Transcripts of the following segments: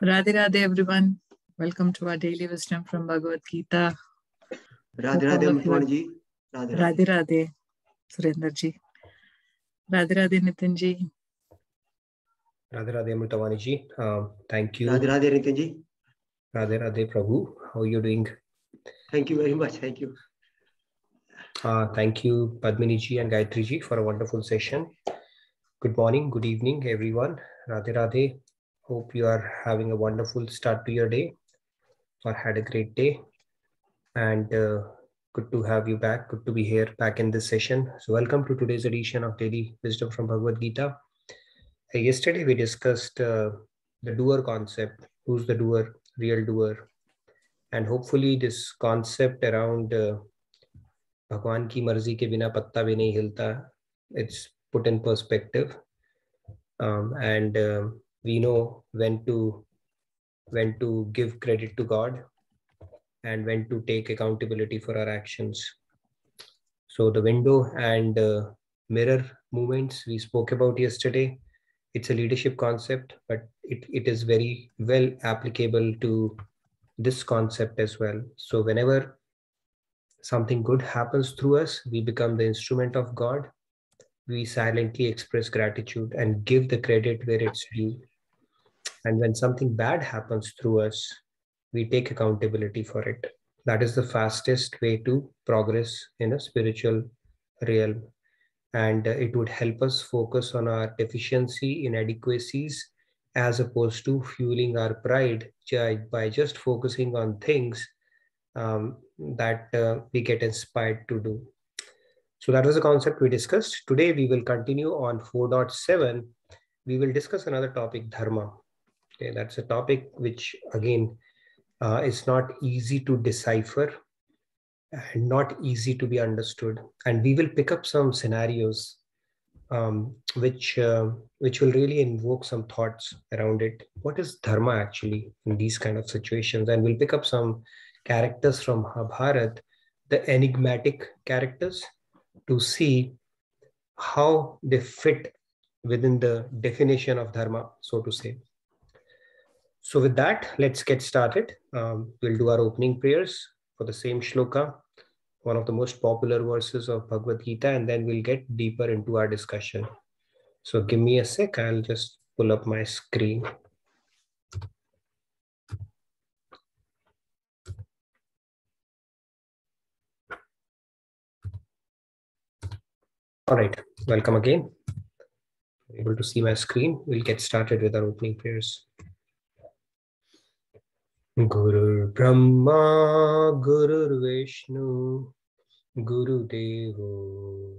Radhe Radhe everyone. Welcome to our daily wisdom from Bhagavad Gita. Radhe Radhe Mutwani ji. Radhe Radhe Surendra ji. Radhe Radhe Nitin ji. Radhe Radhe Mutwani ji. Thank you. Radhe Radhe Nitin ji. Radhe Radhe Prabhu. How are you doing? Thank you very much. Thank you. Thank you Padmini ji and Gayatri ji for a wonderful session. Good morning, good evening everyone. Radhe Radhe. Hope you are having a wonderful start to your day or had a great day. And good to have you back. Good to be here back in this session. So welcome to today's edition of Daily Wisdom from Bhagavad Gita. Yesterday we discussed the doer concept. Who's the doer? Real doer. And hopefully this concept around Bhagwan ki marzi ke bina patta bhi nahi hilta, it's put in perspective. We know when to give credit to God and when to take accountability for our actions. So the window and mirror movements we spoke about yesterday, it's a leadership concept, but it is very well applicable to this concept as well. So whenever something good happens through us, we become the instrument of God. We silently express gratitude and give the credit where it's due. And when something bad happens through us, we take accountability for it. That is the fastest way to progress in a spiritual realm. And it would help us focus on our deficiency, inadequacies, as opposed to fueling our pride by just focusing on things that we get inspired to do. So that was the concept we discussed. Today we will continue on 4.7. We will discuss another topic, Dharma. Okay, that's a topic which again is not easy to decipher and not easy to be understood. And we will pick up some scenarios which will really invoke some thoughts around it. What is Dharma actually in these kind of situations? And we'll pick up some characters from Mahabharata, the enigmatic characters, to see how they fit within the definition of Dharma, so to say. So with that, let's get started. We'll do our opening prayers for the same shloka, one of the most popular verses of Bhagavad Gita, and then we'll get deeper into our discussion. So give me a sec, I'll just pull up my screen. All right, welcome again. Able to see my screen. We'll get started with our opening prayers. Guru Brahma, Guru Vishnu, Guru Devo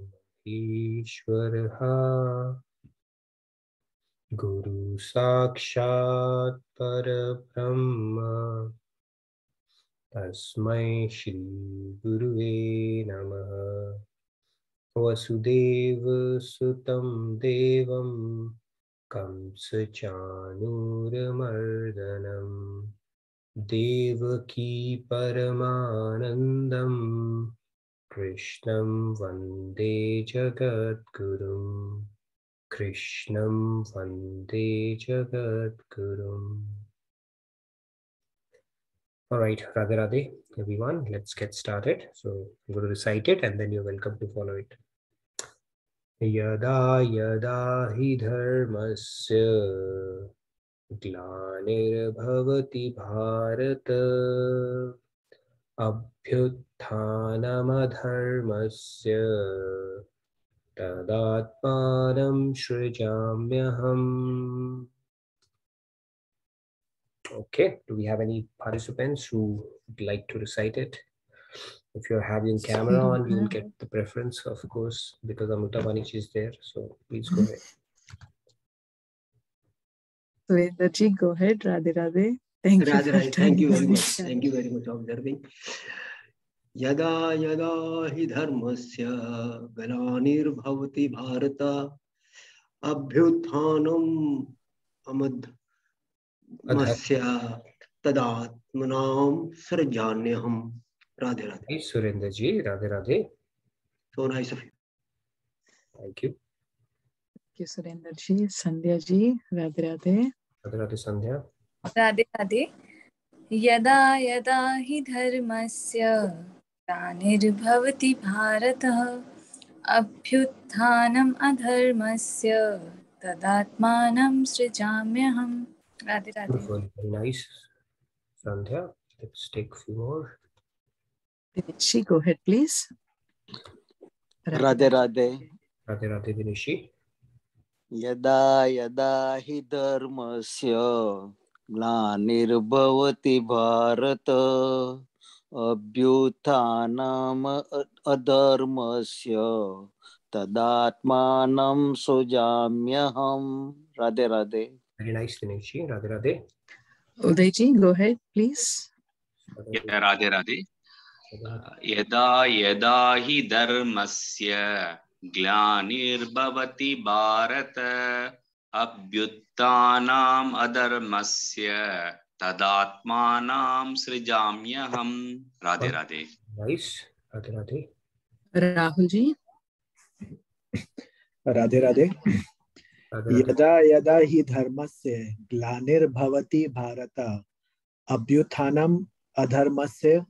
Ishwaraha, Guru Sakshat Parabrahma, Tasmai Shri Guruve Namaha. Vasudeva Sutam Devam Kamsa Chanuramardanam Devaki Paramanandam Krishnam Vande Jagadgurum. Krishnam Vande Jagadgurum. All right, Radhe Radhe, everyone. Let's get started. So I'm going to recite it and then you're welcome to follow it. Yada yada hi dharmasya Glanirabhavati Bharata Abhyuttanamadharmasya Tadatmanam Srijamyaham. Okay, do we have any participants who would like to recite it? If you're having camera on, you will get the preference, of course, because Amrita Vanish is there. So please go ahead. Surendra ji, go ahead. Radhe Radhe. Thank you very much. Thank you very much for observing. Yada yada hi dharmasya glanirabhavati bharata abhyutthanam amadmasya tadatmanam srijanyaham. Radhe Radhe. Hey, Surendra ji, Radhe Radhe. So nice of you. Thank you. Thank you, Surendra ji. Sandhya ji, Radhe Radhe. Radhe Radhe, Sandhya. Radhe Radhe. यदा यदा हि धर्मस्य ग्लानिर्भवति भारतः अभ्युत्थानम् अधर्मस्य तदात्मानं सृजाम्यहम्। Radhe Radhe. Wonderful. Very nice. Sandhya, let's take a few more. Dineshi, go ahead, please. Radhe Radhe. Radhe Radhe, Dineshi. यदा यदा हि धर्मस्य ग्लानिर्भवति Bharat अभ्युत्थानम् अधर्मस्य तदात्मानं सृजाम्यहम्। Radhe Radhe. Very nice, Dineshi. Radhe Radhe. Udayji, go ahead, please. Radhe Radhe. यदा यदा हि धर्मस्य ग्लानिर्भवति Bharat अभ्युत्थानम् अधर्मस्य तदात्मानं सृजाम्यहम्। Radhe Radhe. Nice. Radhe Radhe. Rahulji. Radhe Radhe. यदा यदा हि धर्मस्य ग्लानिर्भवति Bharat अभ्युत्थानम् अधर्मस्य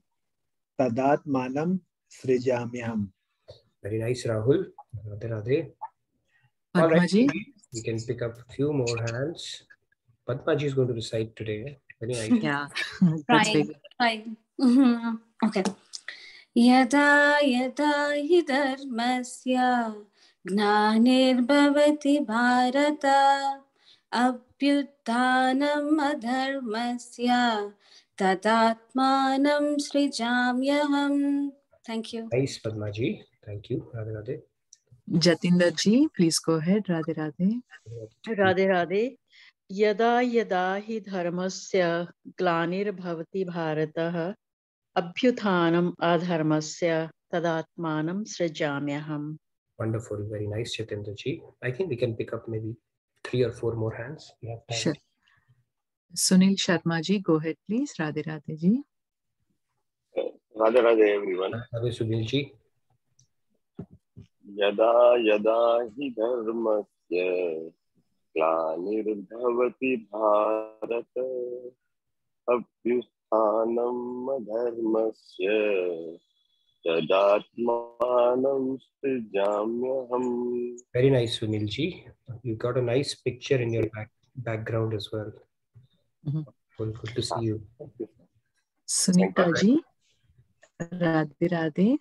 तदात्मानं सृजाम्यहम्। Very nice, Rahul. Radhe Radhe. Padmaji. We can pick up a few more hands. Padmaji is going to recite today. Very nice. Yeah, that's big. Fine. Okay. यदा यदा हि धर्मस्य ग्लानिर्भवति Bharat अभ्युत्थानम् अधर्मस्य तदात्मानं सृजाम्यहम्. Thank you. Nice, Padmaji. Thank you. Radhe Radhe. Jatinderji, please go ahead. Radhe Radhe. Radhe Radhe. यदा यदा हि धर्मस्य ग्लानिर्भवति भारतः अभ्युत्थानम् अधर्मस्य तदात्मानं सृजाम्यहम्। Wonderful. Very nice, Jatinderji. I think we can pick up maybe 3 or 4 more hands. We have time. Sure. Sunil Sharma ji, go ahead, please. Radhe Radhe ji. Radhe Radhe, everyone. Radhe Sunil ji. Yada yada hi dharmasya ग्लानिर्भवति Bharat अभ्युत्थानम् अधर्मस्य तदात्मानं सृजाम्यहम्. Very nice, Sunil ji. You got a nice picture in your background as well. Good to see you. Sunita ji. Radhe Radhe.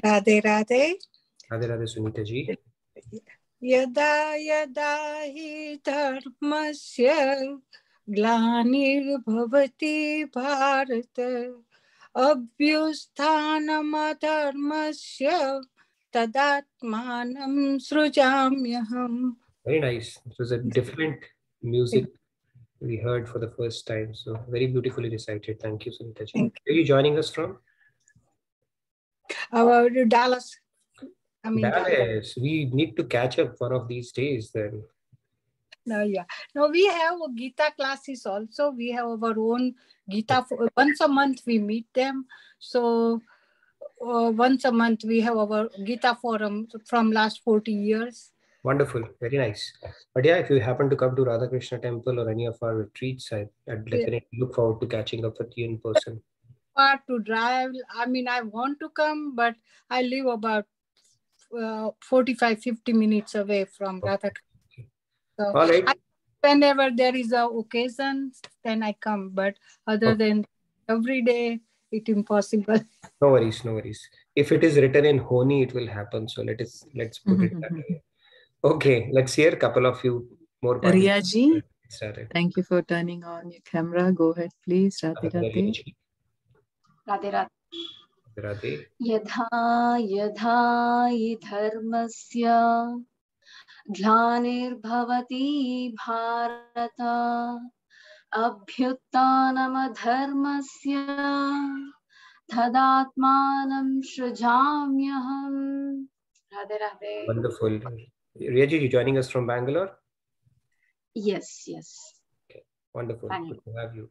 Radhe Radhe. Radhe Radhe, Sunita ji. यदा यदा हि धर्मस्य ग्लानिर्भवति Bharat अभ्युत्थानम् अधर्मस्य तदात्मानं सृजाम्यहम्. Very nice. It was a different music we heard for the first time. So very beautifully recited. Thank you, Sunita ji. Where are you joining us from? Dallas. Dallas. We need to catch up one of these days then. No, we have Gita classes also. We have our own Gita. Once a month we meet them. So once a month we have our Gita forum from last 40 years. Wonderful. Very nice. But yeah, if you happen to come to Radha Krishna temple or any of our retreats, I'd definitely look forward to catching up with you in person. Far to drive. I mean, I want to come, but I live about 45-50 minutes away from Radha. So all right. Whenever there is a occasion, then I come. But other than every day, it's impossible. No worries, no worries. If it is written in Honi, it will happen. So let's put it that way. Okay, let's hear a couple of you more. Riya ji, thank you for turning on your camera. Go ahead, please. Radhe Radhe. Radhe Radhe. Radhe. यथा यथा हि धर्मस्य ग्लानिर्भवति Bharat अभ्युत्थानमधर्मस्य तदात्मानं सृजाम्यहम्. Radhe Radhe. Wonderful. Riya ji, you joining us from Bangalore? Yes. Okay, wonderful. Bangalore. Good to have you.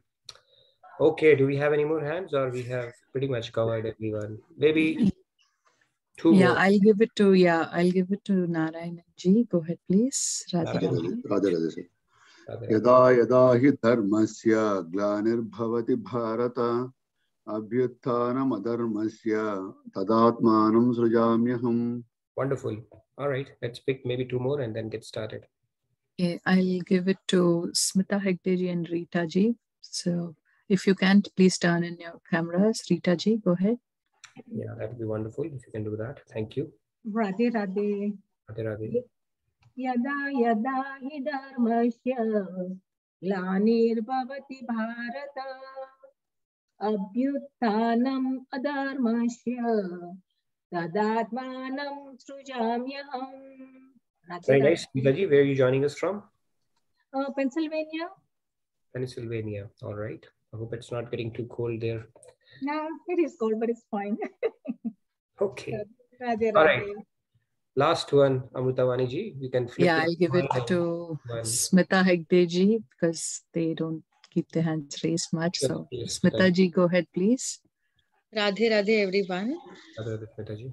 Okay, do we have any more hands, or we have pretty much covered everyone? Maybe 2 more. I'll give it to Narayan ji. Go ahead, please. Radhe Radhe. यदा यदा हि धर्मस्य ग्लानिर्भवति Bharat अभ्युत्थानमधर्मस्य तदात्मानं सृजाम्यहम्. Wonderful. All right, let's pick maybe two more and then get started. Okay, I'll give it to Smita Hegdeji and Rita ji. So if you can, please turn in your cameras. Rita ji, go ahead. Yeah, that would be wonderful if you can do that. Thank you. Radhe Radhe. Radhe Radhe. Yada yada hi dharmasya glanirvavati bharata abhyuttanam adharmasya tadatmanam srujamyaham. Very nice. Smita-ji, where are you joining us from? Pennsylvania. Pennsylvania. All right. I hope it's not getting too cold there. No, it is cold, but it's fine. Okay. Radhe, all Radhe. right. Last one, Amritavani ji. You can flip. Yeah, I'll give it to Smita Hegdeji because they don't keep their hands raised much. So Smita ji, go ahead, please. Radhe Radhe everyone. Radhe Radhe Smita ji.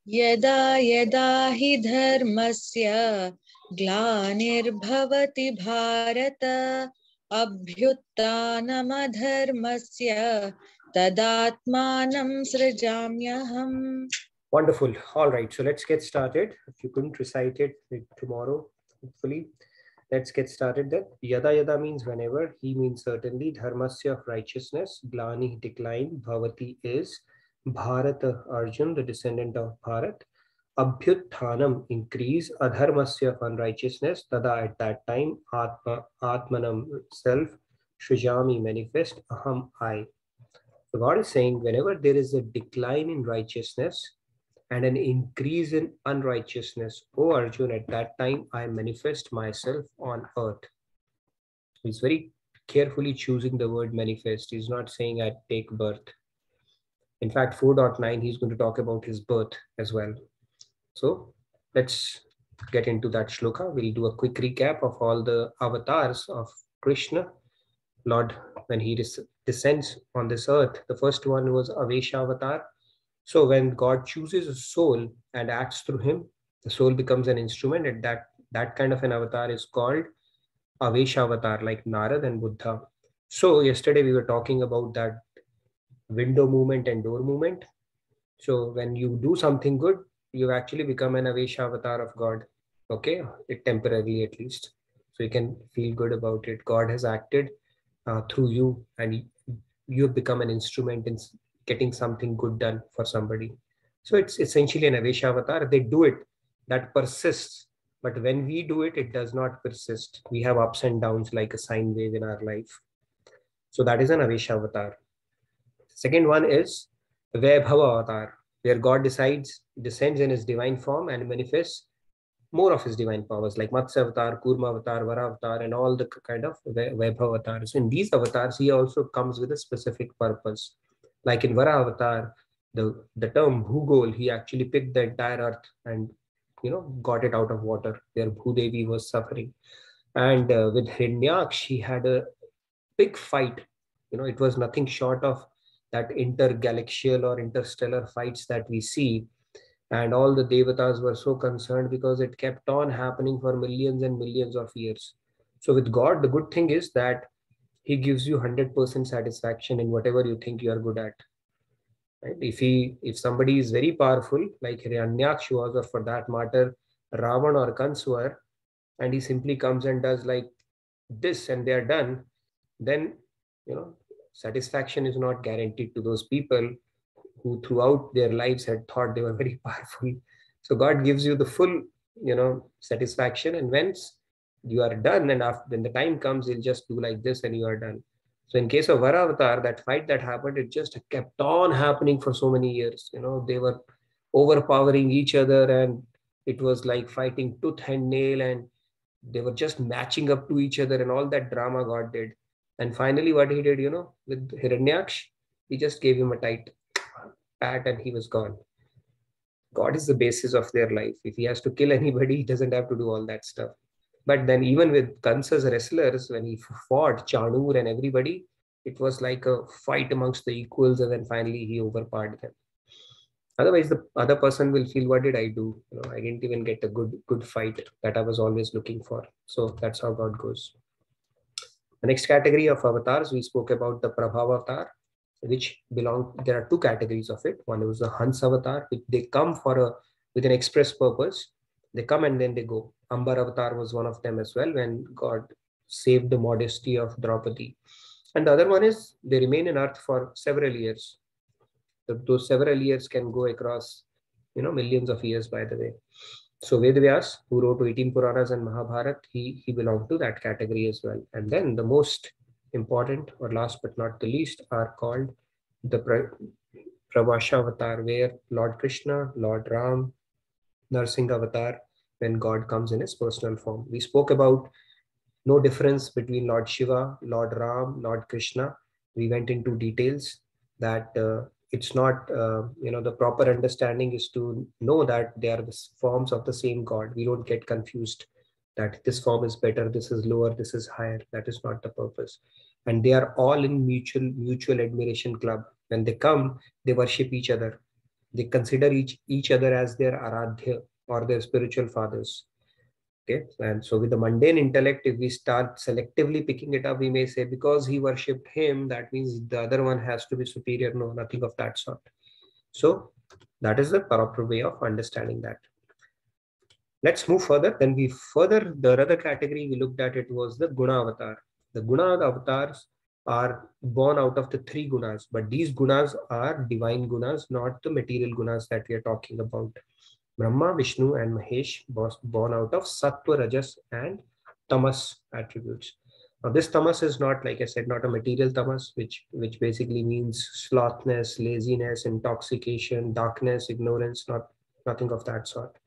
Yada yada hi dharmasya glanirvavati bharata abhyuttanam adharmasya tadatmanam srajamyaham. Wonderful. All right, so let's get started. If you couldn't recite it tomorrow, hopefully, let's get started then. Yada yada means whenever, he means certainly, dharmasya of righteousness, glani decline, bhavati is, Bharata Arjun, the descendant of Bharat, abhyutthanam increase, adharmasya of unrighteousness, tada at that time, atmanam self, shrujami manifest, aham I. So God is saying whenever there is a decline in righteousness, and an increase in unrighteousness, O Arjun, at that time I manifest myself on earth. He's very carefully choosing the word manifest. He's not saying I take birth. In fact, 4.9, he's going to talk about his birth as well. So let's get into that shloka. We'll do a quick recap of all the avatars of Krishna, Lord, when he descends on this earth. The first one was Avesha avatar. So when God chooses a soul and acts through him, the soul becomes an instrument, and that kind of an avatar is called Avesha avatar, like Narad and Buddha. So yesterday we were talking about that window movement and door movement. So when you do something good, you actually become an Avesha avatar of God. Okay, it temporarily at least. So you can feel good about it. God has acted through you, and you have become an instrument in getting something good done for somebody. So it's essentially an Avesha avatar. They do it, that persists. But when we do it, it does not persist. We have ups and downs like a sine wave in our life. So that is an Avesha avatar. Second one is Vaibhava avatar, where God descends in his divine form and manifests more of his divine powers, like Matsya avatar, Kurma avatar, Vara avatar, and all the kind of Vaibhava avatars. In these avatars, he also comes with a specific purpose. Like in Vara avatar, the term Bhugol, he actually picked the entire earth and got it out of water, where Bhudevi was suffering. And with Hiranyaksh, he had a big fight. It was nothing short of that intergalactical or interstellar fights that we see. And all the devatas were so concerned because it kept on happening for millions and millions of years. So with God, the good thing is that he gives you 100% satisfaction in whatever you think you are good at. Right? If somebody is very powerful, like Hiranyaksh was, or for that matter, Ravan or Kans were, and he simply comes and does like this and they are done, then satisfaction is not guaranteed to those people who throughout their lives had thought they were very powerful. So God gives you the full, satisfaction, and once you are done, and when the time comes, he'll just do like this and you are done. So in case of Vara avatar, that fight that happened, it just kept on happening for so many years. They were overpowering each other, and it was like fighting tooth and nail, and they were just matching up to each other, and all that drama God did. And finally, what he did, with Hiranyaksh, he just gave him a tight pat and he was gone. God is the basis of their life. If he has to kill anybody, he doesn't have to do all that stuff. But then even with Kansa's wrestlers, when he fought Chanur and everybody, it was like a fight amongst the equals, and then finally he overpowered them. Otherwise, the other person will feel, what did I do? I didn't even get a good fight that I was always looking for. So that's how God goes. The next category of avatars, we spoke about the Prabhava avatar, which there are two categories of it. One is the Hans avatar, which they come with an express purpose. They come and then they go. Ambar avatar was one of them as well, when God saved the modesty of Draupadi. And the other one is they remain in earth for several years. Those several years can go across, millions of years, by the way. So Vedvyas, who wrote 18 Puranas and Mahabharata, he belonged to that category as well. And then the most important, or last but not the least, are called the Pravasha avatar, where Lord Krishna, Lord Ram, Narsingh avatar, when God comes in his personal form. We spoke about no difference between Lord Shiva, Lord Ram, Lord Krishna. We went into details that it's not, the proper understanding is to know that they are the forms of the same God. We don't get confused that this form is better, this is lower, this is higher. That is not the purpose. And they are all in mutual admiration club. When they come, they worship each other. They consider each other as their Aradhya or their spiritual fathers. Okay, and so with the mundane intellect, if we start selectively picking it up, we may say because he worshipped him, that means the other one has to be superior. No, nothing of that sort. So that is the proper way of understanding that. Let's move further. Then the other category we looked at, it was the Guna avatar. The Guna avatars are born out of the three gunas, but these gunas are divine gunas, not the material gunas that we are talking about. Brahma, Vishnu, and Mahesh was born out of Sattva, Rajas, and Tamas attributes. Now, this Tamas is not, like I said, not a material Tamas, which basically means slothness, laziness, intoxication, darkness, ignorance, nothing of that sort.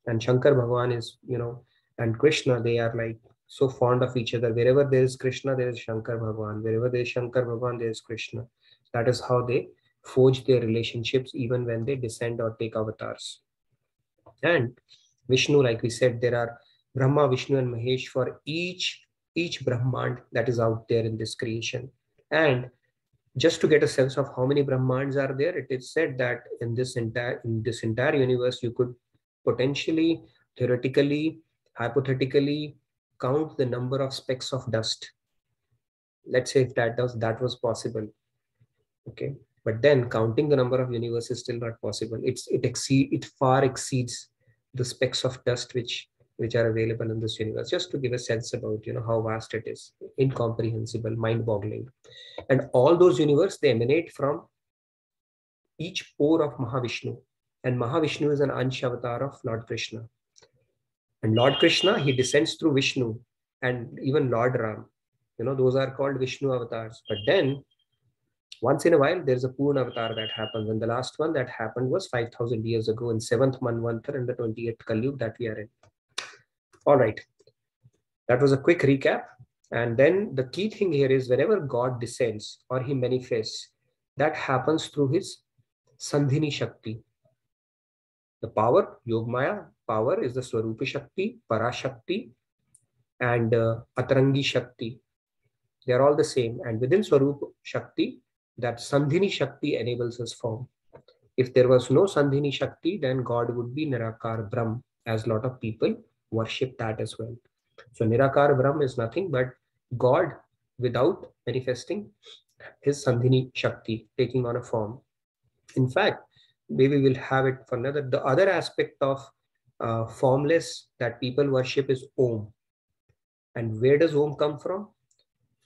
And Shankar Bhagwan is, and Krishna, they are like so fond of each other. Wherever there is Krishna, there is Shankar Bhagwan. Wherever there is Shankar Bhagwan, there is Krishna. That is how they forge their relationships, even when they descend or take avatars. And Vishnu, like we said, there are Brahma, Vishnu, and Mahesh for each Brahmand that is out there in this creation. And just to get a sense of how many Brahmands are there, it is said that in this entire universe, you could potentially, theoretically, hypothetically count the number of specks of dust. Let's say if that was possible. Okay, but then counting the number of universes is still not possible. It far exceeds the specks of dust which are available in this universe. Just to give a sense about how vast it is, incomprehensible, mind-boggling. And all those universes, they emanate from each pore of Mahavishnu. And Mahavishnu is an Ansh avatar of Lord Krishna. And Lord Krishna, he descends through Vishnu, and even Lord Ram. Those are called Vishnu avatars. But then once in a while, there's a Purna avatar that happens. And the last one that happened was 5,000 years ago in 7th Manvantar in the 28th Kalyug that we are in. All right. That was a quick recap. And then the key thing here is whenever God descends or he manifests, that happens through his Sandhini Shakti. The power, Yogmaya power, is the Swarupa Shakti, Parashakti, and Atarangi Shakti. They are all the same. And within Swarupa Shakti, that Sandhini Shakti enables his form. If there was no Sandhini Shakti, then God would be Nirakar Brahm, as a lot of people worship that as well. So Nirakar Brahm is nothing but God without manifesting his Sandhini Shakti, taking on a form. In fact, maybe we'll have it for another. The other aspect of formless that people worship is Om. And where does Om come from?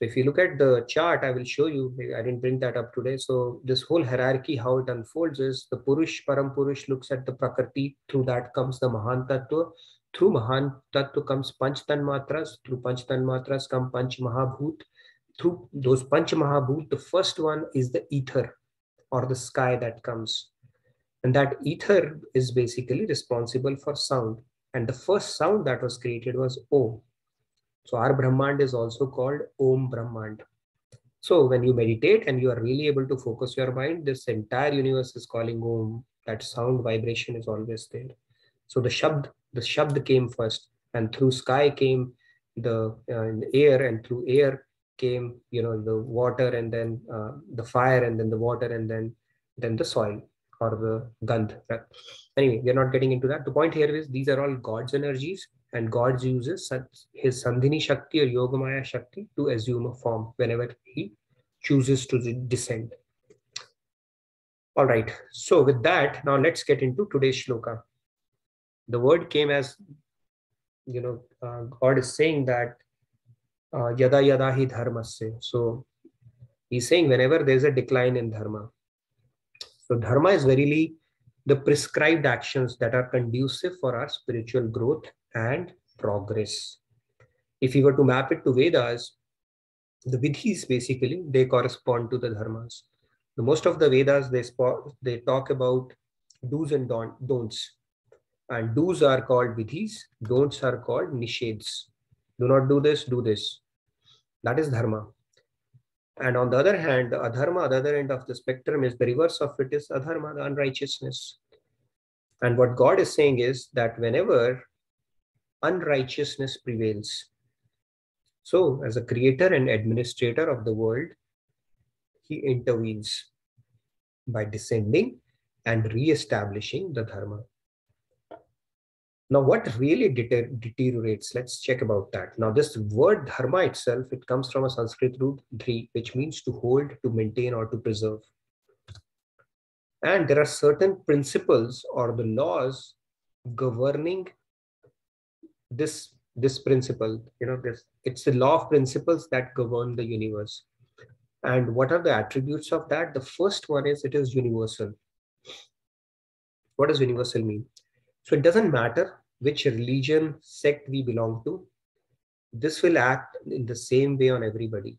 So if you look at the chart, I will show you, I didn't bring that up today. So this whole hierarchy, how it unfolds is the Purush, Param Purush looks at the Prakriti, through that comes the Mahan Tattva, through Mahan Tattva comes Panch Tanmatras, through Panch Tanmatras come Panch Mahabhut, through those Panch Mahabhut, the first one is the ether or the sky that comes. And that ether is basically responsible for sound. And the first sound that was created was Om. So our Brahmand is also called Om Brahmand. So when you meditate and you are really able to focus your mind, this entire universe is calling Om. That sound vibration is always there. So the Shabd came first, and through sky came the air, and through air came the water, and then the fire, and then the water, and then the soil. or the gandh. Anyway, we are not getting into that. The point here is these are all God's energies, and God uses his Sandhini Shakti or Yogamaya Shakti to assume a form whenever he chooses to descend. All right, so with that, now let's get into today's shloka. The word came as, God is saying that yada yada hi dharmasya. So he's saying whenever there's a decline in dharma. So dharma is verily the prescribed actions that are conducive for our spiritual growth and progress. If we were to map it to Vedas, the vidhis basically, they correspond to the dharmas. The most of the Vedas, they talk about do's and don'ts. And do's are called vidhis, don'ts are called nisheds. Do not do this, do this. That is dharma. And on the other hand, the adharma, the other end of the spectrum, is the reverse of it is adharma, the unrighteousness. And what God is saying is that whenever unrighteousness prevails, so as a creator and administrator of the world, he intervenes by descending and re-establishing the dharma. Now, what really deteriorates? Let's check about that. Now, this word dharma itself, it comes from a Sanskrit root dhri, which means to hold, to maintain, or to preserve. And there are certain principles or the laws governing this principle. It's the law of principles that govern the universe. And what are the attributes of that? The first one is it is universal. What does universal mean? So it doesn't matter which religion, sect we belong to. This will act in the same way on everybody.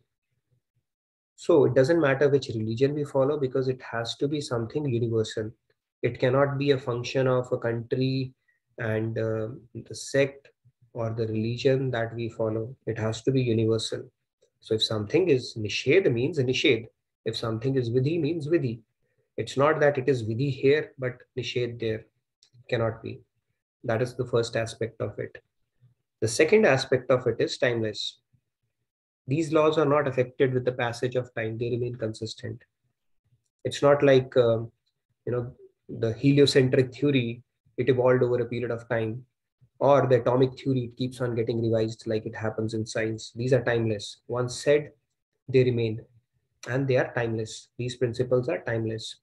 So it doesn't matter which religion we follow because it has to be something universal. It cannot be a function of a country and the sect or the religion that we follow. It has to be universal. So if something is nished means a nishid. If something is vidhi means vidhi. It's not that it is vidhi here but nishid there. It cannot be. That is the first aspect of it. The second aspect of it is timeless. These laws are not affected with the passage of time. They remain consistent. It's not like, the heliocentric theory, it evolved over a period of time, or the atomic theory, it keeps on getting revised like it happens in science. These are timeless. Once said, they remain, and they are timeless. These principles are timeless.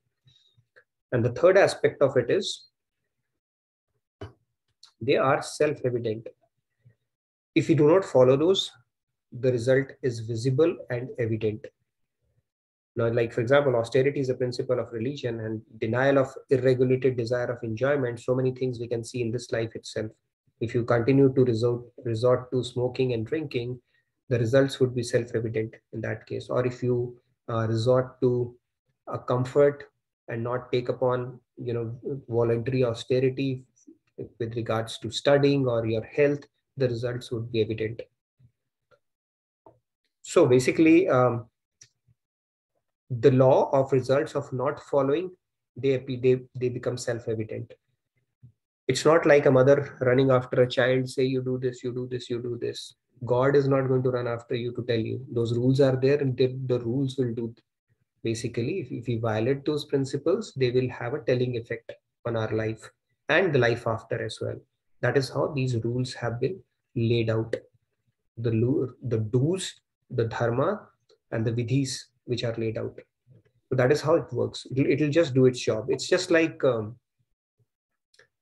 And the third aspect of it is they are self-evident. If we do not follow those, the result is visible and evident. Now, like for example, austerity is a principle of religion and denial of irregulated desire of enjoyment. So many things we can see in this life itself. If you continue to resort to smoking and drinking, the results would be self-evident in that case. Or if you resort to a comfort and not take upon, voluntary austerity with regards to studying or your health, the results would be evident. So basically, the law of results of not following, they become self-evident. It's not like a mother running after a child, say you do this, you do this, you do this. God is not going to run after you to tell you. Those rules are there and the rules will do. Basically, if we violate those principles, they will have a telling effect on our life and the life after as well. That is how these rules have been laid out. The do's, the dharma, and the vidhis which are laid out. So that is how it works. It'll just do its job. It's just like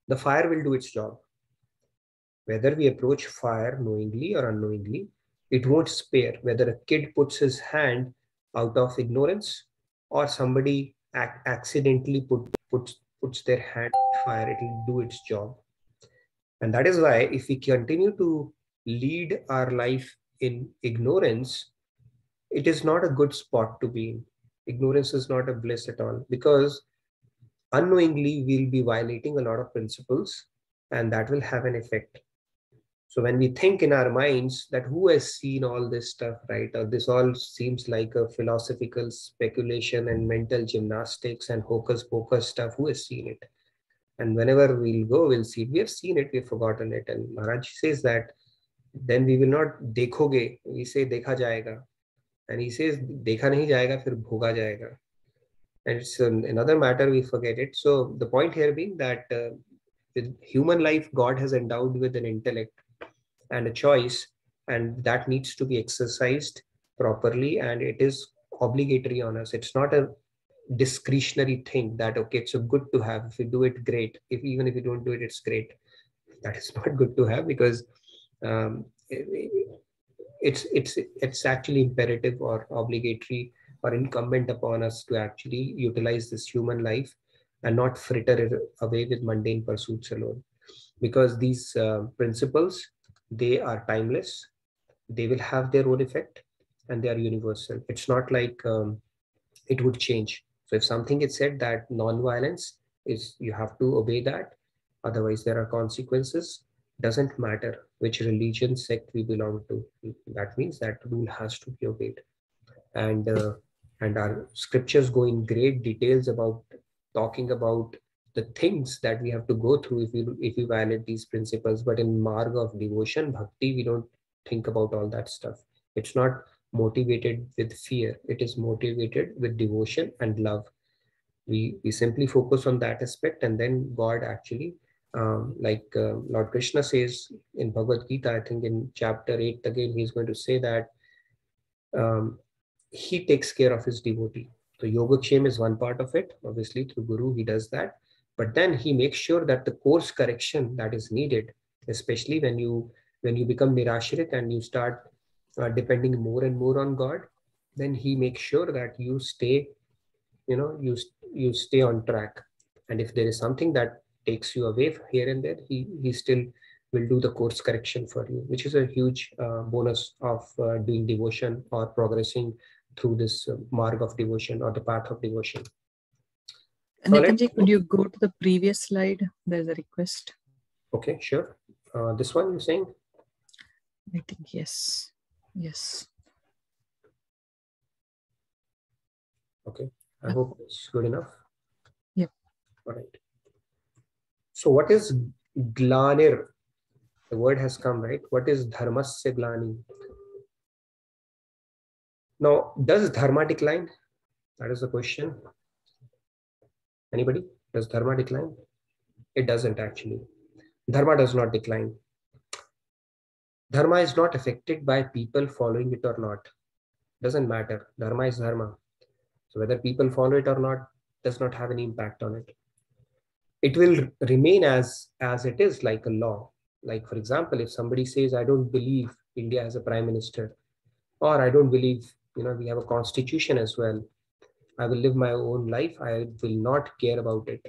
the fire will do its job. Whether we approach fire knowingly or unknowingly, it won't spare. Whether a kid puts his hand out of ignorance or somebody accidentally puts their hand on fire, it will do its job. And that is why if we continue to lead our life in ignorance, it is not a good spot to be in. Ignorance is not a bliss at all, because unknowingly we'll be violating a lot of principles and that will have an effect. So when we think in our minds that who has seen all this stuff, right? Or this all seems like a philosophical speculation and mental gymnastics and hocus pocus stuff, who has seen it? And whenever we'll go, we'll see it. We have seen it, we've forgotten it. And Maharaj says that then we will not dekhoge, we say dekha jayega. And he says dekha nahi jayega, fir bhoga jayega. And it's another matter, we forget it. So the point here being that with human life, God has endowed with an intellect and a choice, and that needs to be exercised properly, and it is obligatory on us. It's not a discretionary thing that, okay, it's a good to have. If you do it, great. If even if you don't do it, it's great. That is not good to have, because um, it's actually imperative or obligatory or incumbent upon us to actually utilize this human life and not fritter it away with mundane pursuits alone, because these principles, they are timeless, they will have their own effect, and they are universal. It's not like it would change. So if something is said that non-violence is, you have to obey that, otherwise there are consequences. Doesn't matter which religion sect we belong to. That means that rule has to be obeyed. And our scriptures go in great details about talking about the things that we have to go through if we violate these principles. But in marg of devotion, bhakti, we don't think about all that stuff. It's not motivated with fear, it is motivated with devotion and love. We simply focus on that aspect, and then God actually, Lord Krishna says in Bhagavad Gita, I think in chapter 8 again, he's going to say that he takes care of his devotee. So Yogakshem is one part of it. Obviously, through Guru, he does that. But then he makes sure that the course correction that is needed, especially when you become nirashrit and you start depending more and more on God, then he makes sure that you stay, you stay on track. And if there is something that takes you away here and there, he still will do the course correction for you, which is a huge bonus of doing devotion or progressing through this marg of devotion or the path of devotion. Nitinji, could you go to the previous slide? There's a request. Okay, sure. This one you're saying? I think yes. Yes. Okay. I hope it's good enough. Yep. All right. So what is glanir? The word has come, right? What is dharmasya glani? Now, does dharma decline? That is the question. Anybody? Does dharma decline? It doesn't actually. Dharma does not decline. Dharma is not affected by people following it or not. Doesn't matter. Dharma is dharma. So whether people follow it or not does not have any impact on it. It will remain as it is, like a law. Like, for example, if somebody says, I don't believe India has a prime minister, or I don't believe, we have a constitution as well, I will live my own life, I will not care about it.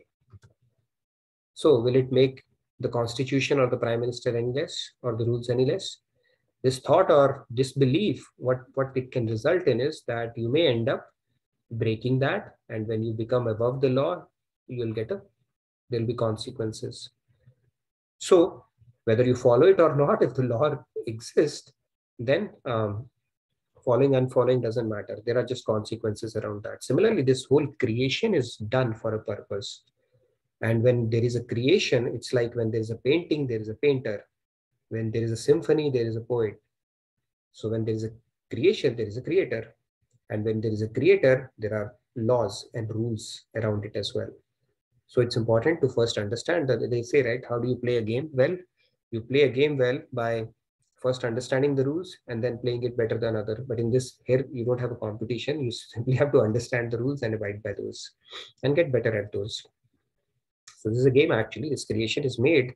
So will it make the constitution or the prime minister any less, or the rules any less? This thought or this belief, what it can result in is that you may end up breaking that, and when you become above the law, there'll be consequences. So whether you follow it or not, if the law exists, then following, unfollowing doesn't matter. There are just consequences around that. Similarly, this whole creation is done for a purpose. And when there is a creation, it's like when there is a painting, there is a painter. When there is a symphony, there is a poet. So when there is a creation, there is a creator. And when there is a creator, there are laws and rules around it as well. So it's important to first understand that they say, right, how do you play a game? Well, you play a game well by first understanding the rules and then playing it better than other. But in this here, you don't have a competition. You simply have to understand the rules and abide by those and get better at those. So this is a game actually. This creation is made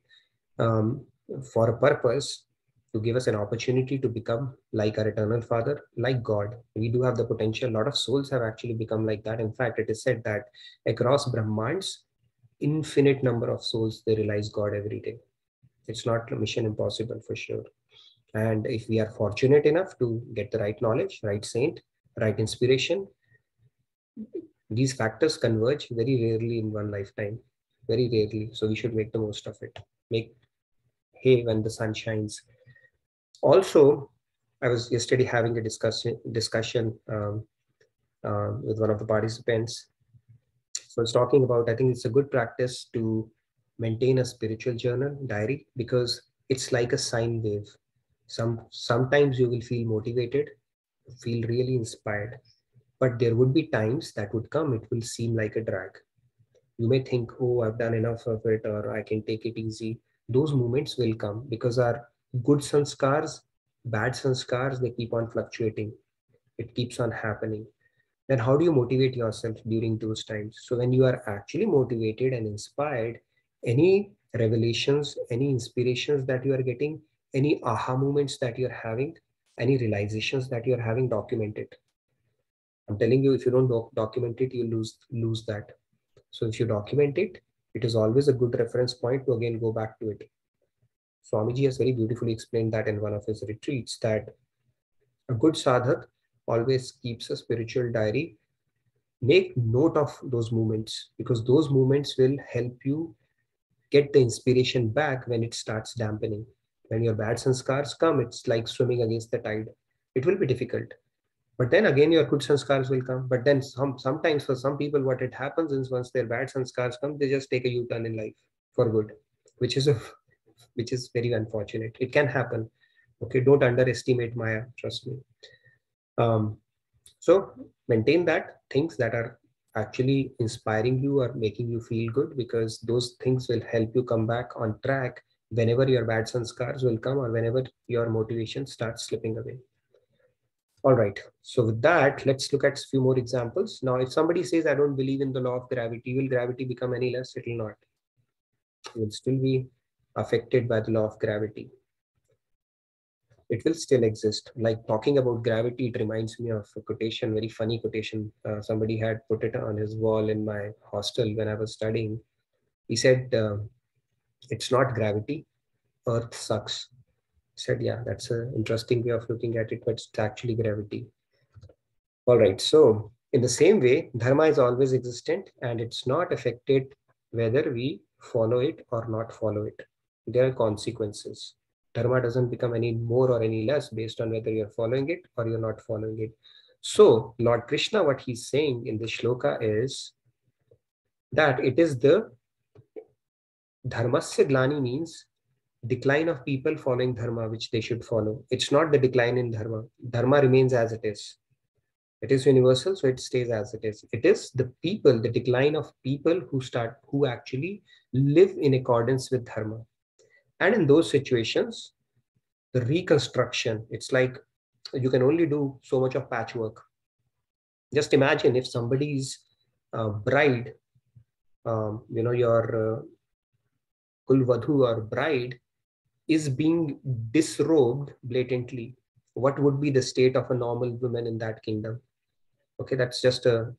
for a purpose, to give us an opportunity to become like our eternal Father, like God. We do have the potential. A lot of souls have actually become like that. In fact, it is said that across Brahmands, infinite number of souls, they realize God every day. It's not a mission impossible for sure. And if we are fortunate enough to get the right knowledge, right saint, right inspiration, these factors converge very rarely in one lifetime. Very rarely. So we should make the most of it. Make hay when the sun shines. Also, I was yesterday having a discussion with one of the participants. So I was talking about, I think it's a good practice to maintain a spiritual journal diary, because it's like a sine wave. Sometimes you will feel motivated, feel really inspired. But there would be times that would come, it will seem like a drag. You may think, oh, I've done enough of it, or I can take it easy. Those moments will come because our good sanskars, bad sanskars, they keep on fluctuating. It keeps on happening. Then how do you motivate yourself during those times? So when you are actually motivated and inspired, any revelations, any inspirations that you are getting, any aha moments that you're having, any realizations that you're having, document it. I'm telling you, if you don't document it, you lose that. So if you document it, it is always a good reference point to again go back to it. Swamiji has very beautifully explained that in one of his retreats, that a good sadhak always keeps a spiritual diary. Make note of those moments, because those moments will help you get the inspiration back when it starts dampening. When your bad sanskars come, it's like swimming against the tide. It will be difficult. But then again, your good sanskars will come. But then sometimes for some people, what it happens is once their bad sanskars come, they just take a U-turn in life for good, which is very unfortunate. It can happen. Okay, don't underestimate Maya. Trust me. So maintain that things that are actually inspiring you or making you feel good, because those things will help you come back on track whenever your bad sanskars will come or whenever your motivation starts slipping away. All right. So with that, let's look at a few more examples. Now, if somebody says, I don't believe in the law of gravity, will gravity become any less? It will not. You will still be affected by the law of gravity. It will still exist. Like talking about gravity, it reminds me of a quotation, very funny quotation. Somebody had put it on his wall in my hostel when I was studying. He said, it's not gravity, Earth sucks. I said, yeah, that's an interesting way of looking at it, but it's actually gravity. All right, so in the same way, dharma is always existent and it's not affected whether we follow it or not follow it. There are consequences. Dharma doesn't become any more or any less based on whether you're following it or you're not following it. So Lord Krishna, what he's saying in this shloka is that it is the dharmasya glani, means decline of people following dharma, which they should follow. It's not the decline in dharma. Dharma remains as it is. It is universal, so it stays as it is. It is the people, the decline of people who actually live in accordance with dharma. And in those situations, the reconstruction, it's like you can only do so much of patchwork. Just imagine if somebody's bride, your kulvadhu or bride is being disrobed blatantly, what would be the state of a normal woman in that kingdom? Okay, that's just a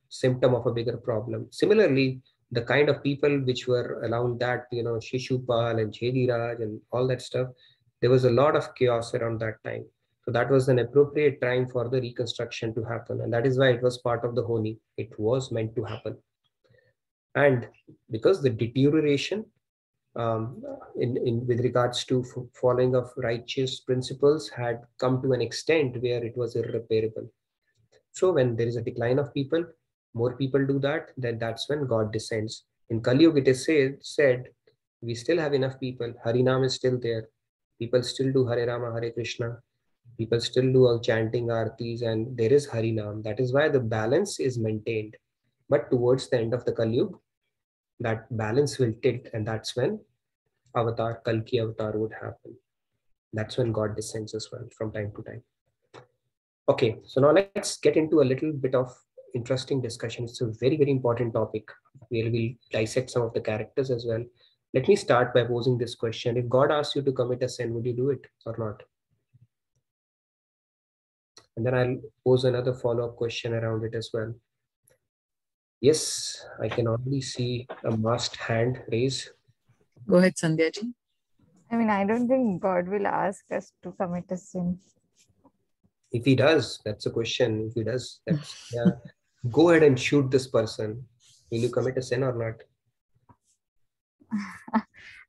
symptom of a bigger problem. Similarly, the kind of people which were around that, Shishupal and Chediraj and all that stuff, there was a lot of chaos around that time. So that was an appropriate time for the reconstruction to happen. And that is why it was part of the Holi. It was meant to happen. And because the deterioration with regards to following of righteous principles had come to an extent where it was irreparable. So when there is a decline of people, more people do that, then that's when God descends. In Kali Yuga, it is said, we still have enough people. Harinam is still there. People still do Hare Rama, Hare Krishna. People still do chanting artis, and there is Harinam. That is why the balance is maintained. But towards the end of the Kali Yuga, that balance will tilt, and that's when Kalki Avatar would happen. That's when God descends as well from time to time. Okay, so now let's get into a little bit of interesting discussion. It's a very, very important topic where we'll dissect some of the characters as well. Let me start by posing this question. If God asks you to commit a sin, would you do it or not? And then I'll pose another follow-up question around it as well. Yes, I can already see a masked hand raised. Go ahead, Sandhya ji. I don't think God will ask us to commit a sin. If he does, that's a question. If he does, that's, yeah. Go ahead and shoot this person. Will you commit a sin or not?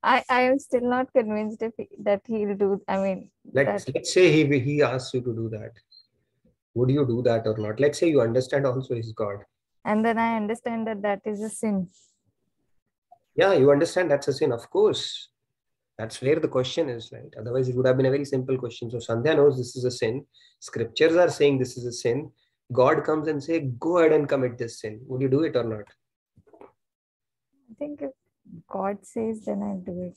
I am still not convinced that he'll do. Let's say he asks you to do that. Would you do that or not? Let's say you understand also he's God. And then I understand that is a sin. Yeah, you understand that's a sin, of course. That's where the question is, right? Otherwise, it would have been a very simple question. So Sandhya knows this is a sin. Scriptures are saying this is a sin. God comes and say, go ahead and commit this sin, would you do it or not? I think if God says, then I'll do it.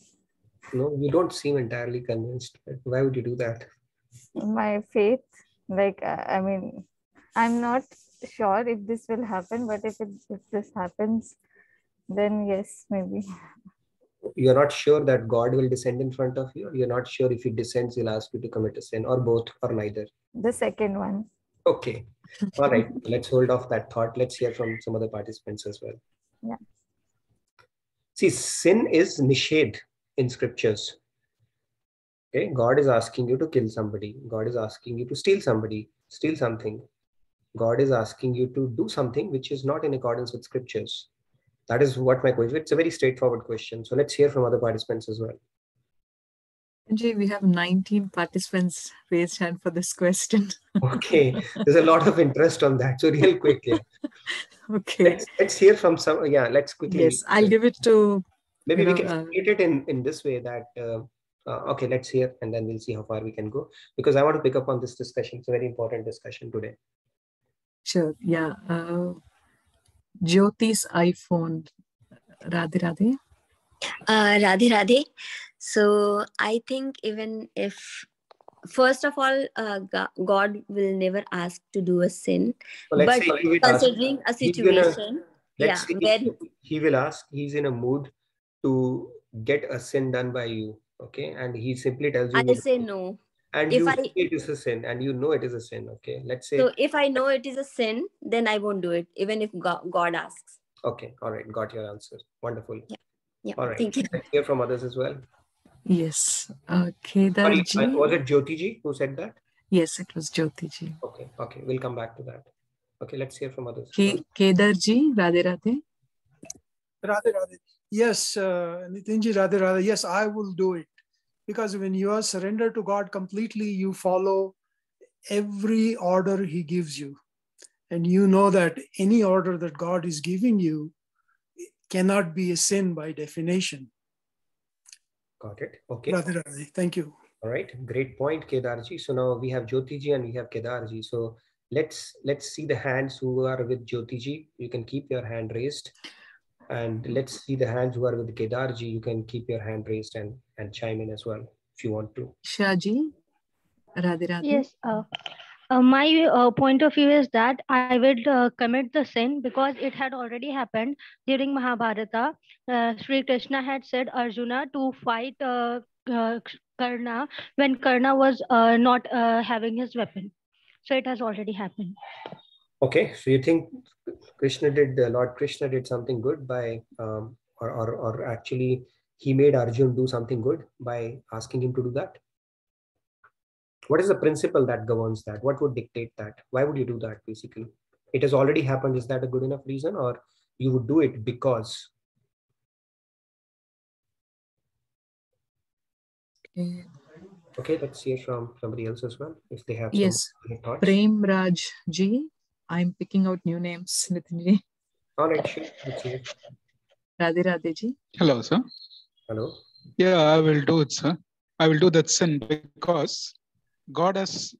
No, you don't seem entirely convinced. Why would you do that? My faith, like, I mean, I'm not sure if this will happen, but if this happens, then yes, maybe. You're not sure that God will descend in front of you, or you're not sure if he descends, he'll ask you to commit a sin, or both, or neither? The second one. Okay. All right. Let's hold off that thought. Let's hear from some other participants as well. Yeah. See, sin is nishedh in scriptures. Okay. God is asking you to kill somebody. God is asking you to steal something. God is asking you to do something which is not in accordance with scriptures. That is what my question is. It's a very straightforward question. So let's hear from other participants as well. Anjay, we have 19 participants raised hand for this question. Okay, there's a lot of interest on that. So real quick, yeah. Okay. Let's hear from some. Yeah, let's quickly. Yes, I'll give it to. Maybe we can split it in this way that. Okay, let's hear and then we'll see how far we can go, because I want to pick up on this discussion. It's a very important discussion today. Sure. Yeah. Jyoti's iPhone. Radhe Radhe. Radhe Radhe. So I think even if, first of all, God will never ask to do a sin, so but considering a situation, where he will ask, he's in a mood to get a sin done by you, okay, and he simply tells you, I'll say no. And if it is a sin, and you know it is a sin, okay, let's say. So if I know it is a sin, then I won't do it, even if God asks. Okay, all right, got your answer. Wonderful. Yeah. All right. Thank you. Let's hear from others as well. Yes. Kedarji. Was it Jyoti ji who said that? Yes, it was Jyoti ji. Okay, we'll come back to that. Okay, let's hear from others. Kedarji, Radhe Radhe. Radhe Radhe. Yes, Nitinji, Radhe Radhe. Yes, I will do it. Because when you are surrendered to God completely, you follow every order he gives you. And you know that any order that God is giving you cannot be a sin by definition. Got it. Okay. Radhe Radhe. Thank you. All right. Great point, Kedarji. So now we have Jyoti ji and we have Kedarji. So let's see the hands who are with Jyoti ji. You can keep your hand raised. And let's see the hands who are with Kedarji. You can keep your hand raised and chime in as well if you want to. Shaji, Radhe Radhe. Yes. My point of view is that I will commit the sin because it had already happened during Mahabharata. Sri Krishna had said Arjuna to fight Karna when Karna was not having his weapon. So it has already happened. Okay, so you think Lord Krishna did something good by, or actually he made Arjun do something good by asking him to do that? What is the principle that governs that? What would dictate that? Why would you do that basically? It has already happened. Is that a good enough reason, or you would do it because? Okay, let's hear from somebody else as well if they have some thoughts. Prem Raj ji. I'm picking out new names, Nitinji. All right, sure. Let's hear. Radhe Radhe ji. Hello, sir. Hello. Yeah, I will do it, sir. I will do that sin because if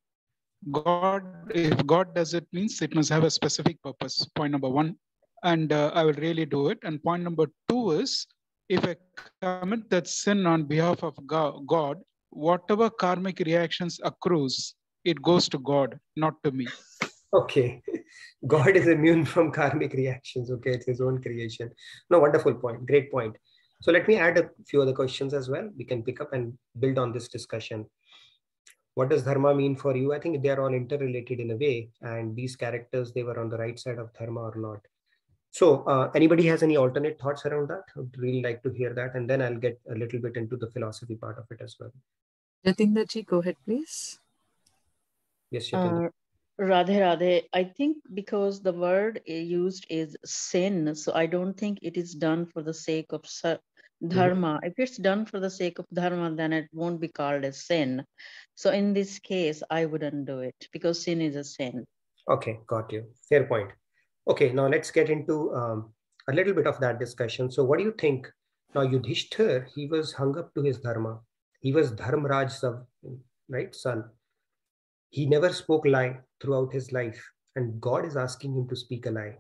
God does it, means it must have a specific purpose. Point number one. And I will really do it. And point number two is, if I commit that sin on behalf of God, whatever karmic reactions accrues, it goes to God, not to me. Okay. God is immune from karmic reactions. Okay, it's his own creation. No, wonderful point. Great point. So let me add a few other questions as well. We can pick up and build on this discussion. What does dharma mean for you? I think they are all interrelated in a way. And these characters, they were on the right side of dharma or not. So anybody has any alternate thoughts around that? I would really like to hear that. And then I'll get a little bit into the philosophy part of it as well. Jatinder ji, go ahead, please. Yes, Jatinder. Radhe Radhe, I think because the word used is sin, so I don't think it is done for the sake of dharma. If it's done for the sake of dharma, then it won't be called as sin. So in this case, I wouldn't do it because sin is a sin. Okay, got you. Fair point. Okay, now let's get into a little bit of that discussion. So what do you think? Now Yudhishthir, he was hung up to his dharma. He was Dharmaraj's right, son. He never spoke lie throughout his life. and God is asking him to speak a lie.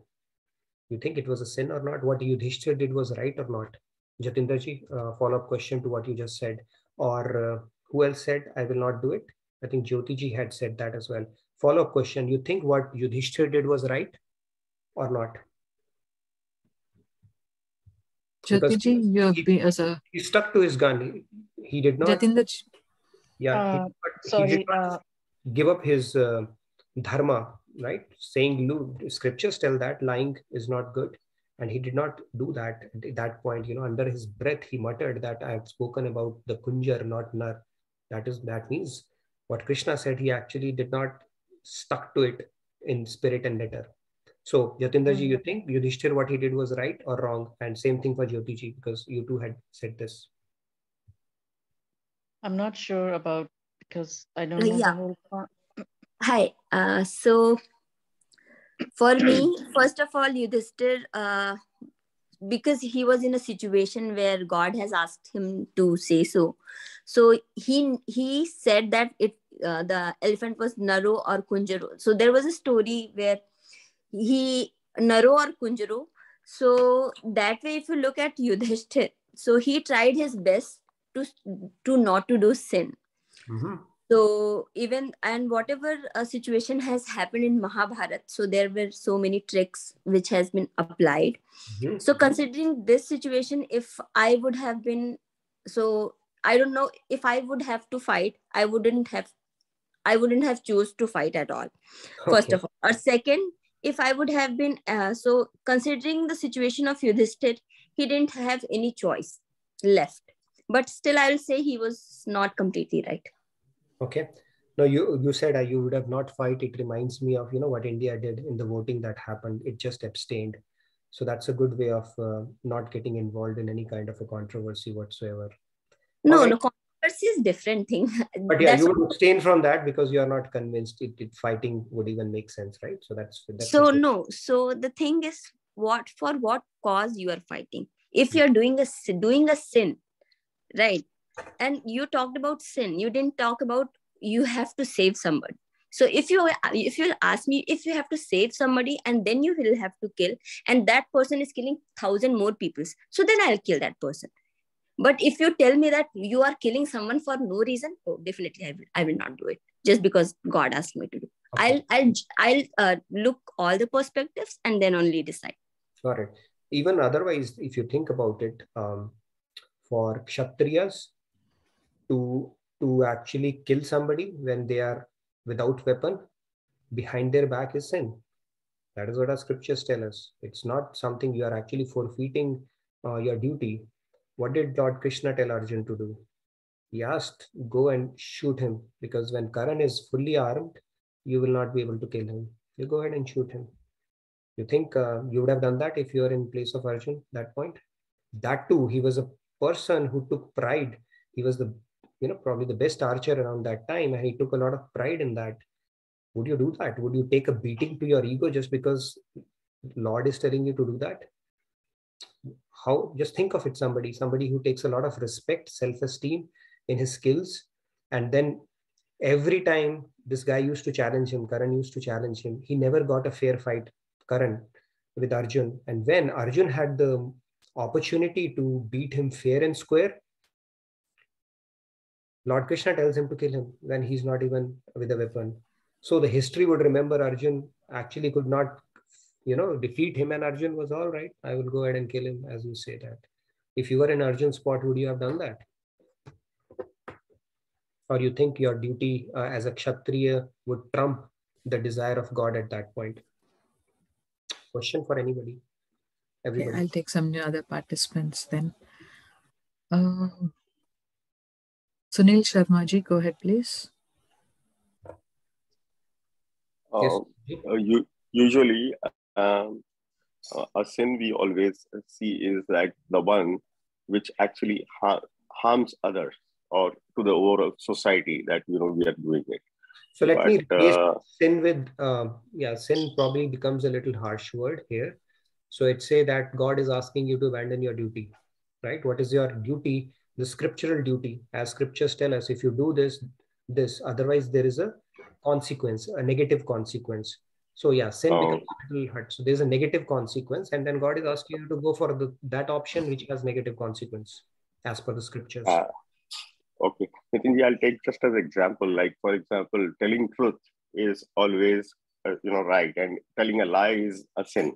You think it was a sin or not? What Yudhishthir did was right or not? Jatinderji, follow-up question to what you just said. Or who else said, I will not do it? I think Jyotiji had said that as well. Follow-up question, you think what Yudhishthir did was right or not? Jyotiji, you have been as a... He stuck to his gun. He did not... Jatinderji. Yeah, he did not give up his dharma, right? Saying, scriptures tell that lying is not good. And he did not do that at that point. Under his breath, he muttered that I have spoken about the kunjar, not nar. That means what Krishna said, he actually did not stuck to it in spirit and letter. So, Jatinderji, you think Yudhishthir, what he did was right or wrong? And same thing for Jyotiji, because you two had said this. I'm not sure about, because I don't know the whole part. Hi. So for me, first of all, Yudhishthir, because he was in a situation where God has asked him to say so. So he said that the elephant was Naro or Kunjaro. So there was a story where Naro or Kunjaro. So that way, if you look at Yudhishthir, so he tried his best to not to do sin. So even, and whatever a situation has happened in Mahabharata, so there were so many tricks which has been applied. So considering this situation, if I would have been, so I don't know, if I would have to fight, I wouldn't have choose to fight at all. First of all, or second, if I would have been, so considering the situation of Yudhishthir, he didn't have any choice left. But still, I will say he was not completely right. Okay. No, you said you would have not fight. It reminds me of, what India did in the voting that happened. It just abstained. So that's a good way of not getting involved in any kind of a controversy whatsoever. No, controversy is different thing. But yeah, you would abstain from that because you are not convinced fighting would even make sense, right? So that's so no. So the thing is, for what cause you are fighting? If you're doing a sin, right? And you talked about sin, you didn't talk about you have to save somebody. So if you ask me, if you have to save somebody and then you will have to kill, and that person is killing 1,000 more people, so then I'll kill that person. But if you tell me that you are killing someone for no reason, definitely I will not do it just because God asked me to do. Okay. I'll look all the perspectives and then only decide. Got it. Even otherwise, if you think about it, for Kshatriyas to actually kill somebody when they are without weapon behind their back is sin. That is what our scriptures tell us. It's not something you are actually forfeiting your duty. What did Lord Krishna tell Arjun to do? He asked, go and shoot him, because when Karan is fully armed, you will not be able to kill him. You go ahead and shoot him. You think you would have done that if you are in place of Arjun at that point? That too, he was a person who took pride. He was probably the best archer around that time, and he took a lot of pride in that. Would you do that? Would you take a beating to your ego just because Lord is telling you to do that? How? Just think of it, somebody who takes a lot of respect, self-esteem in his skills, and then every time this guy used to challenge him, Karan used to challenge him, he never got a fair fight, Karan, with Arjun. And when Arjun had the opportunity to beat him fair and square, Lord Krishna tells him to kill him when he's not even with a weapon. So the history would remember Arjun actually could not, defeat him, and Arjun was all right. I will go ahead and kill him, as you say that. If you were in Arjun's spot, would you have done that? Or you think your duty as a Kshatriya would trump the desire of God at that point? Question for anybody? Everybody. Okay, I'll take some other participants then. Sunil Sharmaji, go ahead, please. Usually, a sin we always see is like the one which actually harms others or to the overall society that we are doing it. So let me replace sin with sin probably becomes a little harsh word here. So it's say that God is asking you to abandon your duty, right? What is your duty? The scriptural duty, as scriptures tell us, if you do this, otherwise there is a consequence, a negative consequence. So yeah, sin becomes a little hurt. So there's a negative consequence, and then God is asking you to go for that option which has negative consequence as per the scriptures. Okay, Nitinji, I'll take just as example. Like for example, telling truth is always right, and telling a lie is a sin,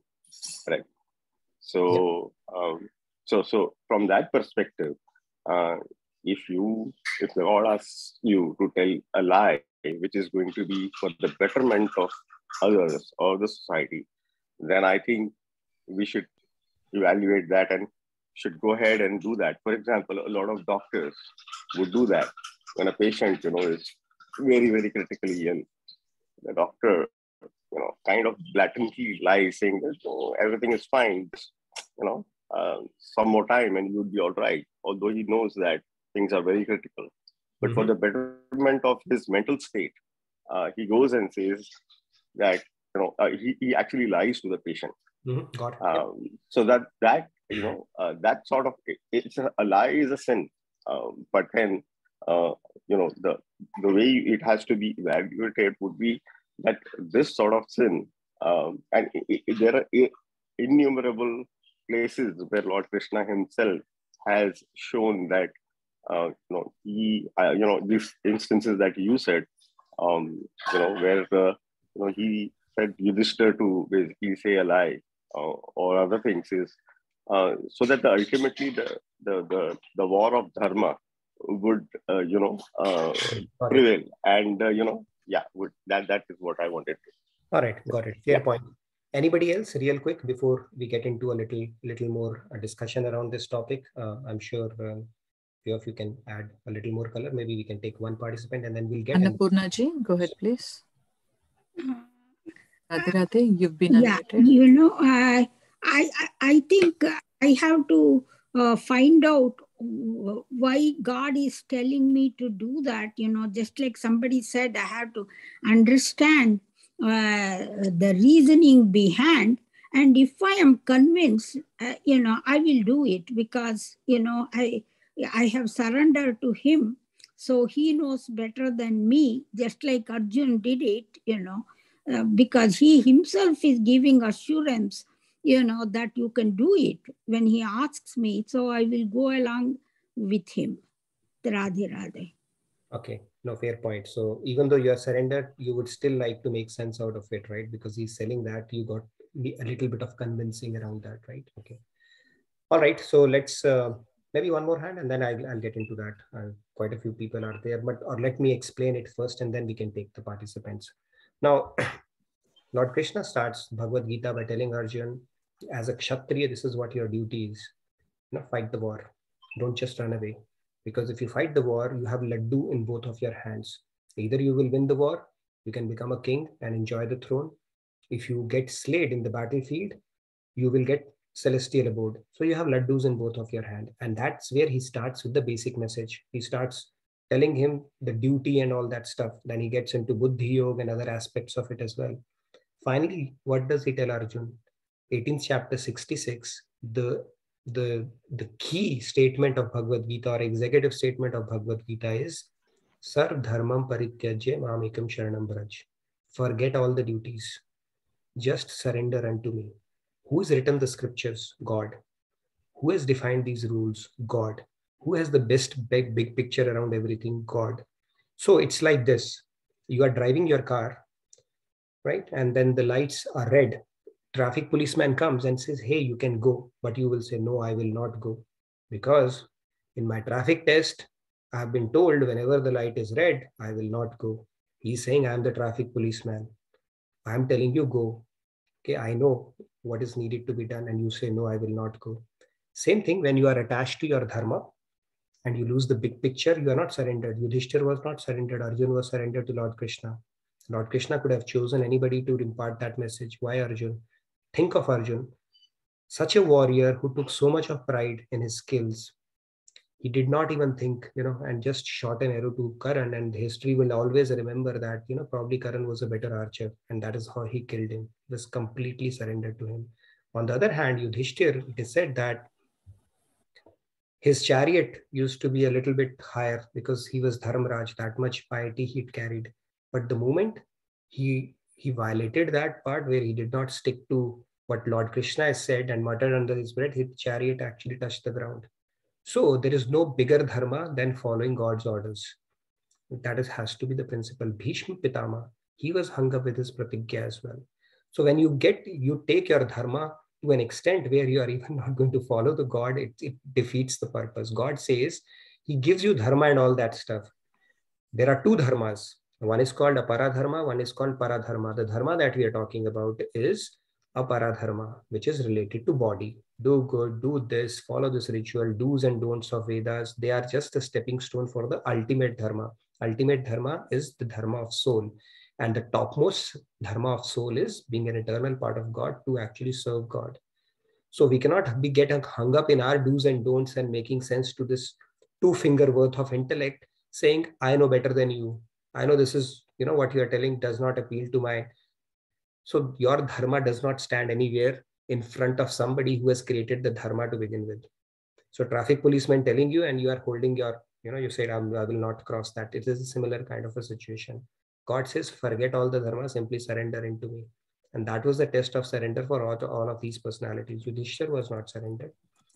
right? So so from that perspective, if the God asks you to tell a lie which is going to be for the betterment of others or the society, then I think we should evaluate that and should go ahead and do that. For example, a lot of doctors would do that when a patient is very, very critically ill. The doctor kind of blatantly lies, saying that everything is fine, some more time and you'll be all right, although he knows that things are very critical. But for the betterment of his mental state, he goes and says that he actually lies to the patient. Got it. So that sort of, it's a lie is a sin, but then the way it has to be evaluated would be that this sort of sin, and there are innumerable places where Lord Krishna himself has shown that these instances that you said, where he said Yudhishthira to basically say a lie or other things, is so that ultimately the war of dharma would prevail, and that is what I wanted to. All right, got it. Fair point. Anybody else, real quick, before we get into a little more discussion around this topic? I'm sure few of you can add a little more color. Maybe we can take one participant and then we'll get. Annapurna ji, go ahead, please. Radhe Radhe, you've been unmuted. I think I have to find out why God is telling me to do that. Just like somebody said, I have to understand the reasoning behind. And if I am convinced, I will do it, because, I have surrendered to him. So he knows better than me, just like Arjun did it, because he himself is giving assurance, that you can do it when he asks me. So I will go along with him. Radhe Radhe. Okay, no, fair point. So even though you are surrendered, you would still like to make sense out of it, right? Because he's selling that, you got a little bit of convincing around that, right? Okay. All right, so let's maybe one more hand and then I'll get into that. Quite a few people are there, or let me explain it first and then we can take the participants. Now, Lord Krishna starts Bhagavad Gita by telling Arjun, as a Kshatriya, this is what your duty is. Fight the war. Don't just run away. Because if you fight the war, you have laddu in both of your hands. Either you will win the war, you can become a king and enjoy the throne. If you get slayed in the battlefield, you will get celestial abode. So you have laddus in both of your hand. And that's where he starts with the basic message. He starts telling him the duty and all that stuff. Then he gets into Buddhi Yoga and other aspects of it as well. Finally, what does he tell Arjun? 18th chapter 66, the key statement of Bhagavad Gita, or executive statement of Bhagavad Gita, is Sarv dharmam parityajya mamekam sharanam braj. Forget all the duties. Just surrender unto me. Who has written the scriptures? God. Who has defined these rules? God. Who has the best big picture around everything? God. So it's like this. You are driving your car, right? And then the lights are red. Traffic policeman comes and says, hey, you can go. But you will say, no, I will not go. Because in my traffic test, I have been told whenever the light is red, I will not go. He's saying, I'm the traffic policeman. I'm telling you, go. Okay, I know what is needed to be done. And you say, no, I will not go. Same thing when you are attached to your dharma and you lose the big picture, you are not surrendered. Yudhishthira was not surrendered. Arjun was surrendered to Lord Krishna. Lord Krishna could have chosen anybody to impart that message. Why Arjun? Think of Arjun, such a warrior who took so much of pride in his skills. He did not even think, and just shot an arrow to Karan, and history will always remember that, probably Karan was a better archer, and that is how he killed him. He was completely surrendered to him. On the other hand, Yudhishthira, it is said that his chariot used to be a little bit higher because he was Dharmaraj, that much piety he'd carried. But the moment he He violated that part where he did not stick to what Lord Krishna has said and muttered under his breath. His chariot actually touched the ground. So there is no bigger dharma than following God's orders. That has to be the principle. Bhishma Pitama, he was hung up with his pratigya as well. So when you take your dharma to an extent where you are even not going to follow the God, it defeats the purpose. God says he gives you dharma and all that stuff. There are two dharmas. One is called aparadharma, one is called paradharma. The dharma that we are talking about is aparadharma, which is related to body. Do good, do this, follow this ritual, do's and don'ts of Vedas. They are just a stepping stone for the ultimate dharma. Ultimate dharma is the dharma of soul. And the topmost dharma of soul is being an eternal part of God to actually serve God. So we cannot get hung up in our do's and don'ts and making sense to this 2 finger worth of intellect, saying, I know better than you. I know this is, what you are telling does not appeal to my. So your dharma does not stand anywhere in front of somebody who has created the dharma to begin with. So traffic policeman telling you and you are holding your, you said, I will not cross that. It is a similar kind of a situation. God says, forget all the dharma, simply surrender into me. And that was the test of surrender for all of these personalities. Yudhishthir was not surrendered.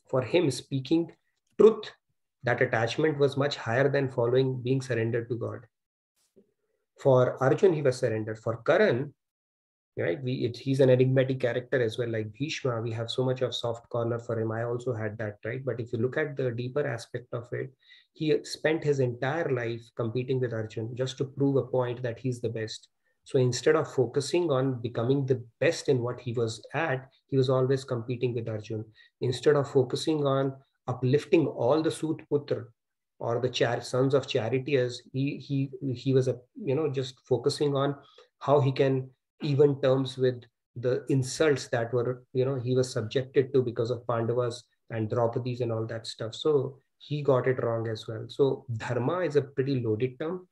For him, speaking truth, that attachment was much higher than being surrendered to God. For Arjun, he was surrendered. For Karan, right, he's an enigmatic character as well. Like Bhishma, we have so much of soft corner for him. I also had that, right? But if you look at the deeper aspect of it, he spent his entire life competing with Arjun just to prove a point that he's the best. So instead of focusing on becoming the best in what he was at, he was always competing with Arjun. Instead of focusing on uplifting all the Sutputra or the sons of charioteers, he was just focusing on how he can even terms with the insults that were he was subjected to because of Pandavas and Draupadi's and all that stuff. So he got it wrong as well. So dharma is a pretty loaded term.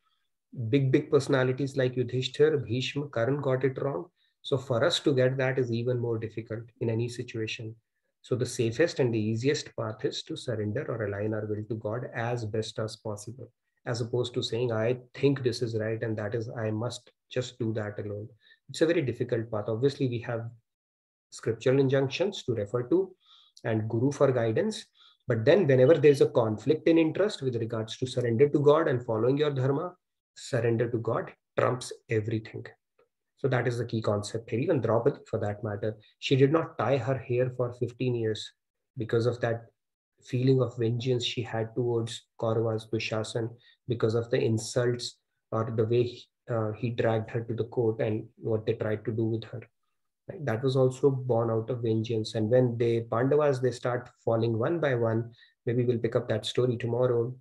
Big personalities like Yudhishthir, Bhishma, Karan got it wrong. So for us to get that is even more difficult in any situation. So the safest and the easiest path is to surrender or align our will to God as best as possible, as opposed to saying, I think this is right and that is, I must just do that alone. It's a very difficult path. Obviously, we have scriptural injunctions to refer to and guru for guidance. But then whenever there's a conflict in interest with regards to surrender to God and following your dharma, surrender to God trumps everything. So that is the key concept here. Even Draupadi, for that matter, she did not tie her hair for 15 years because of that feeling of vengeance she had towards Kauravas, Dushasan, because of the insults or the way he dragged her to the court and what they tried to do with her. Right? That was also born out of vengeance. And when the Pandavas, they start falling one by one, maybe we'll pick up that story tomorrow.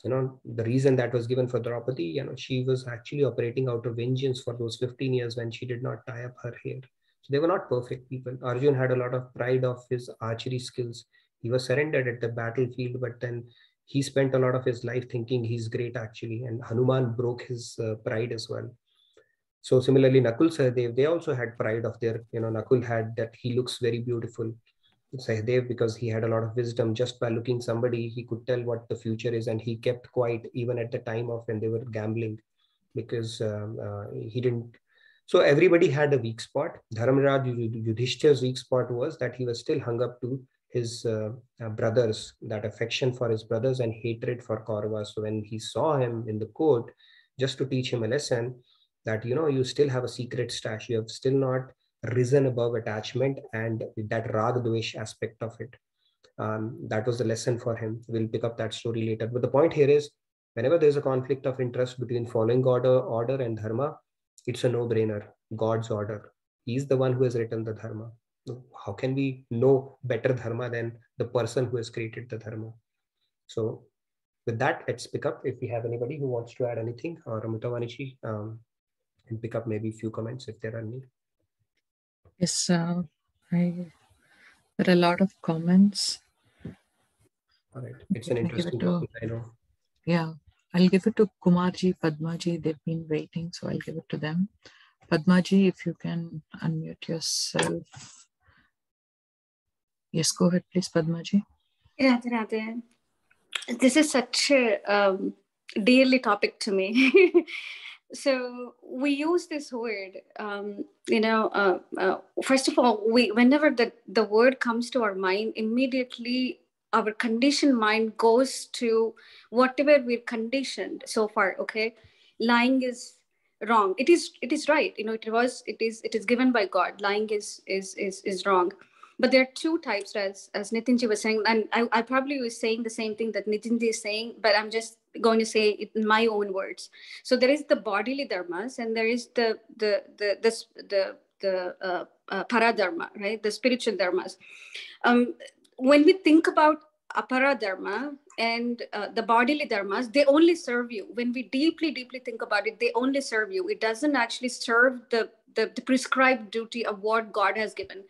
The reason that was given for Draupadi, she was actually operating out of vengeance for those 15 years when she did not tie up her hair. So they were not perfect people. Arjun had a lot of pride of his archery skills. He was surrendered at the battlefield, but then he spent a lot of his life thinking he's great actually. And Hanuman broke his pride as well. So similarly, Nakul Sahadev, they also had pride of their, Nakul had that he looks very beautiful. Sahadev, because he had a lot of wisdom, just by looking somebody, he could tell what the future is, and he kept quiet even at the time of when they were gambling, because he didn't. So everybody had a weak spot. Dharmaraj Yudhishthir's weak spot was that he was still hung up to his brothers, that affection for his brothers and hatred for Kauravas. So when he saw him in the court, just to teach him a lesson that, you still have a secret stash, you have still not risen above attachment and that rag dvesh aspect of it. That was the lesson for him. We'll pick up that story later. But the point here is, whenever there's a conflict of interest between following order and dharma, it's a no-brainer. God's order. He's the one who has written the dharma. How can we know better dharma than the person who has created the dharma? So with that, let's pick up. If we have anybody who wants to add anything, or Amutavanishi, and pick up maybe a few comments if there are any. Yes, there are a lot of comments. All right, it's an interesting topic, I know. Yeah, I'll give it to Kumarji, Padmaji. They've been waiting, so I'll give it to them. Padmaji, if you can unmute yourself. Yes, go ahead, please, Padmaji. Radhe Radhe. This is such a dearly topic to me. So we use this word, first of all, whenever the word comes to our mind, immediately our conditioned mind goes to whatever we're conditioned so far. Okay, lying is wrong. It is right. It is given by God. Lying is wrong. But there are two types, as Nitinji was saying, and I probably was saying the same thing that Nitinji is saying, but I'm just going to say it in my own words. So there is the bodily dharmas, and there is the paradharma, right? The spiritual dharmas. When we think about aparadharma and the bodily dharmas, they only serve you. When we deeply think about it, they only serve you. It doesn't actually serve the prescribed duty of what God has given.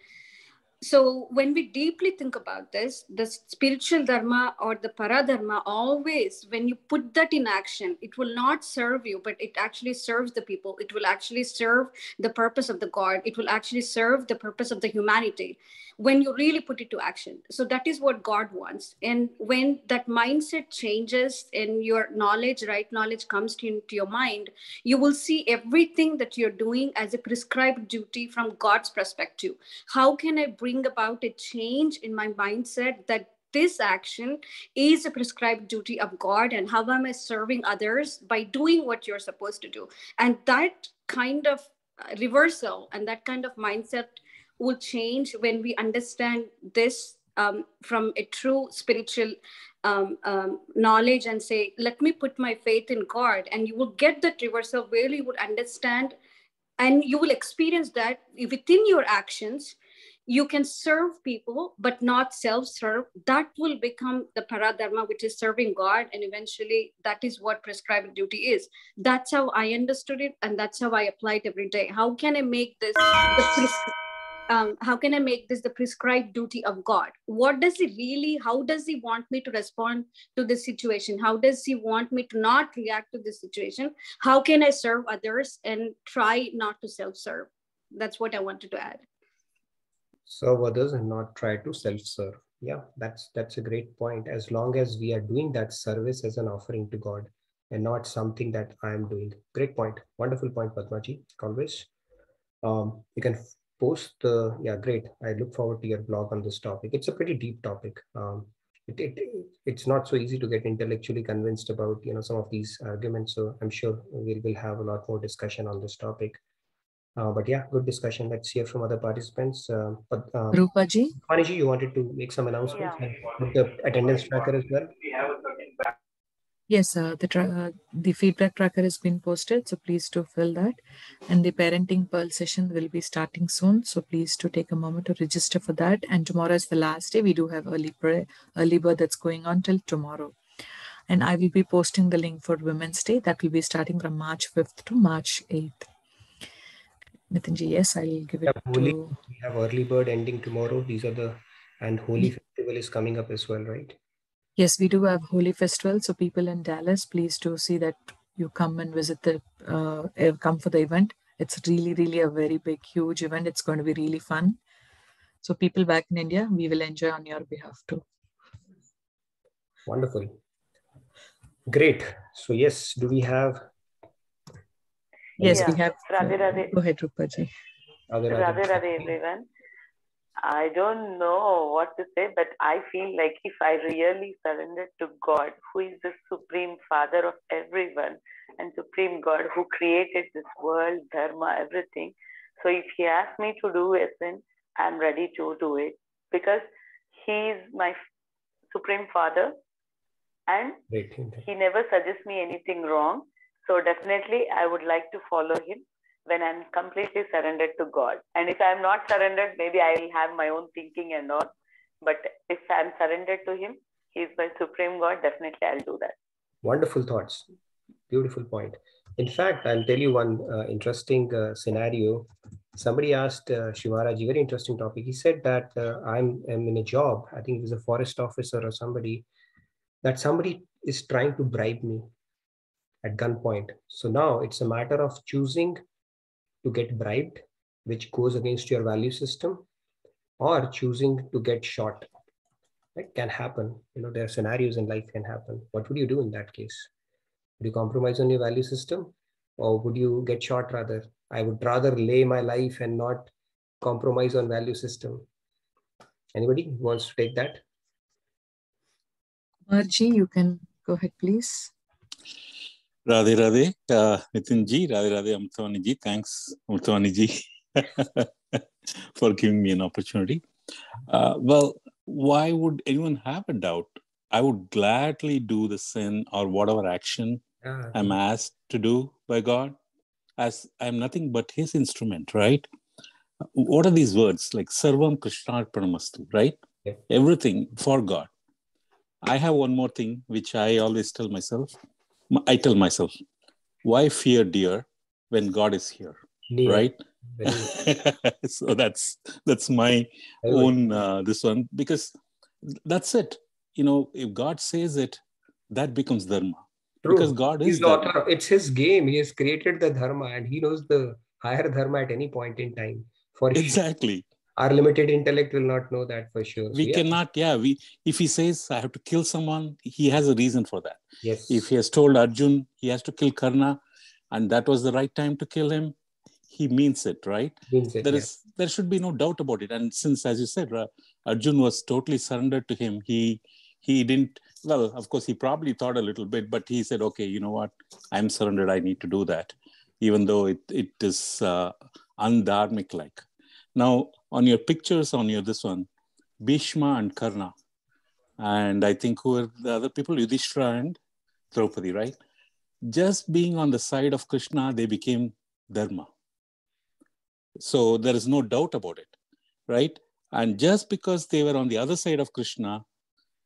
So when we deeply think about this, the spiritual dharma or the paradharma, always when you put that in action, it will not serve you, but it actually serves the people. It will actually serve the purpose of the God. It will actually serve the purpose of the humanity when you really put it to action. So that is what God wants. And when that mindset changes and your knowledge, right knowledge comes into your mind, you will see everything that you're doing as a prescribed duty from God's perspective. How can I bring about a change in my mindset that this action is a prescribed duty of God, and how am I serving others by doing what you're supposed to do? And that kind of reversal and that kind of mindset will change when we understand this from a true spiritual knowledge and say, let me put my faith in God. And you will get that reversal where you would understand and you will experience that within your actions you can serve people but not self-serve. That will become the paradharma, which is serving God, and eventually that is what prescribed duty is. That's how I understood it, and that's how I apply it every day. How can I make this the prescribed duty of God? What does he really, how does he want me to respond to this situation? How does he want me to not react to this situation? How can I serve others and try not to self-serve? That's what I wanted to add. Serve others and not try to self-serve. Yeah, that's a great point. As long as we are doing that service as an offering to God and not something that I am doing. Great point. Wonderful point, Padmaji. Always. You can post the, yeah, great. I look forward to your blog on this topic. It's a pretty deep topic. It's not so easy to get intellectually convinced about some of these arguments. So I'm sure we will have a lot more discussion on this topic. But yeah, good discussion. Let's hear from other participants. Rupaji? Maniji, you wanted to make some announcements and put the attendance tracker as well? Yes, the feedback tracker has been posted, so please do fill that. And the parenting pearl session will be starting soon, so please do take a moment to register for that. And tomorrow is the last day. We do have early bird that's going on till tomorrow. And I will be posting the link for Women's Day. That will be starting from March 5th to March 8th. Nitinji, yes, I'll give it Holi, to... We have early bird ending tomorrow. These are and Holi festival is coming up as well, right? Yes, we do have Holi festival. So people in Dallas, please do see that you come and visit come for the event. It's really a very big, huge event. It's going to be really fun. So people back in India, we will enjoy on your behalf too. Wonderful. Great. So yes, do we have... Yes, we have. Radhe, Radhe. Go ahead, Rupaji. Radhe, Radhe, everyone. I don't know what to say, but I feel like if I really surrender to God, who is the supreme father of everyone and supreme God who created this world, Dharma, everything. So if he asks me to do a sin, I'm ready to do it because he is my supreme father and he never suggests me anything wrong. So definitely I would like to follow him when I'm completely surrendered to God. And if I'm not surrendered, maybe I will have my own thinking and all. But if I'm surrendered to him, he's my supreme God, definitely I'll do that. Wonderful thoughts. Beautiful point. In fact, I'll tell you one interesting scenario. Somebody asked Shivaraji, very interesting topic. He said that I'm in a job, I think it was a forest officer or somebody, that somebody is trying to bribe me at gunpoint. So now it's a matter of choosing to get bribed, which goes against your value system, or choosing to get shot. It can happen. There are scenarios in life can happen. What would you do in that case? Would you compromise on your value system, or would you get shot rather? I would rather lay my life and not compromise on value system. Anybody wants to take that? Marji, you can go ahead, please. Radhe Radhe, Nitin ji, Radhe Radhe, Amritwani ji. Thanks, Amritwani ji, for giving me an opportunity. Well, why would anyone have a doubt? I would gladly do the sin or whatever action I'm asked to do by God, as I'm nothing but His instrument, right? What are these words? Like Sarvam Krishnarpanamastu, right? Yeah. Everything for God. I have one more thing which I always tell myself. I tell myself, why fear dear when God is here, right? So that's my own this one, because that's it. You know, if God says it, that becomes Dharma. True. Because God He's is the Dharma. author. It's his game. He has created the Dharma and he knows the higher Dharma at any point in time. For exactly. Sure. Our limited intellect will not know that for sure. We cannot, if he says, I have to kill someone, he has a reason for that. Yes. If he has told Arjun he has to kill Karna, and that was the right time to kill him, he means it, right? Means it, there should be no doubt about it. And since, as you said, Arjun was totally surrendered to him, he didn't, well, of course, he probably thought a little bit, but he said, okay, you know what, I'm surrendered, I need to do that, even though it is undharmic like. Now, on your pictures, on your this one, Bhishma and Karna, and I think who are the other people, Yudhishthira and Draupadi, right? Just being on the side of Krishna, they became Dharma. So there is no doubt about it, right? And just because they were on the other side of Krishna,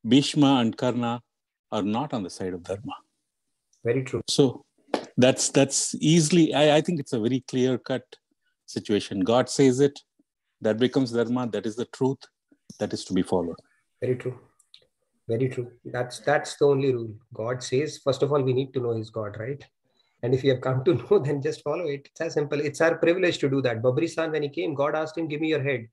Bhishma and Karna are not on the side of Dharma. Very true. So that's easily, I think it's a very clear-cut situation. God says it, that becomes Dharma, that is the truth, that is to be followed. Very true. Very true. That's the only rule. God says, first of all, we need to know His God, right? And if you have come to know, then just follow it. It's as simple. It's our privilege to do that. Babri-san, when he came, God asked him, give me your head.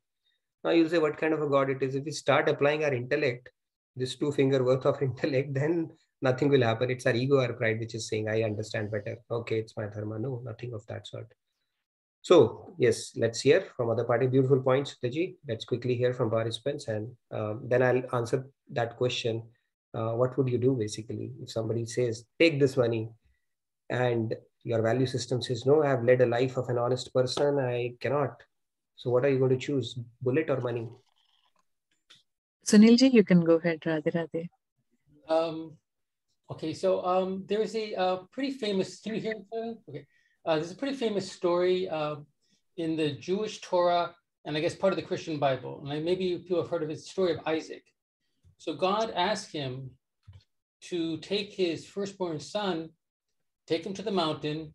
Now you'll say, what kind of a God it is? If we start applying our intellect, this 2-finger worth of intellect, then nothing will happen. It's our ego, our pride, which is saying, I understand better. Okay, it's my Dharma. No, nothing of that sort. So, yes, let's hear from other party. Beautiful points, Teji. Let's quickly hear from participants, and then I'll answer that question. What would you do, basically, if somebody says, take this money, and your value system says, no, I have led a life of an honest person, I cannot. So what are you going to choose, bullet or money? Sunilji, you can go ahead, Radhe Radhe. Okay, so there is a pretty famous, can you hear me? Okay. There's a pretty famous story in the Jewish Torah, and I guess part of the Christian Bible. And maybe people have heard of it, the story of Isaac. So God asked him to take his firstborn son, take him to the mountain,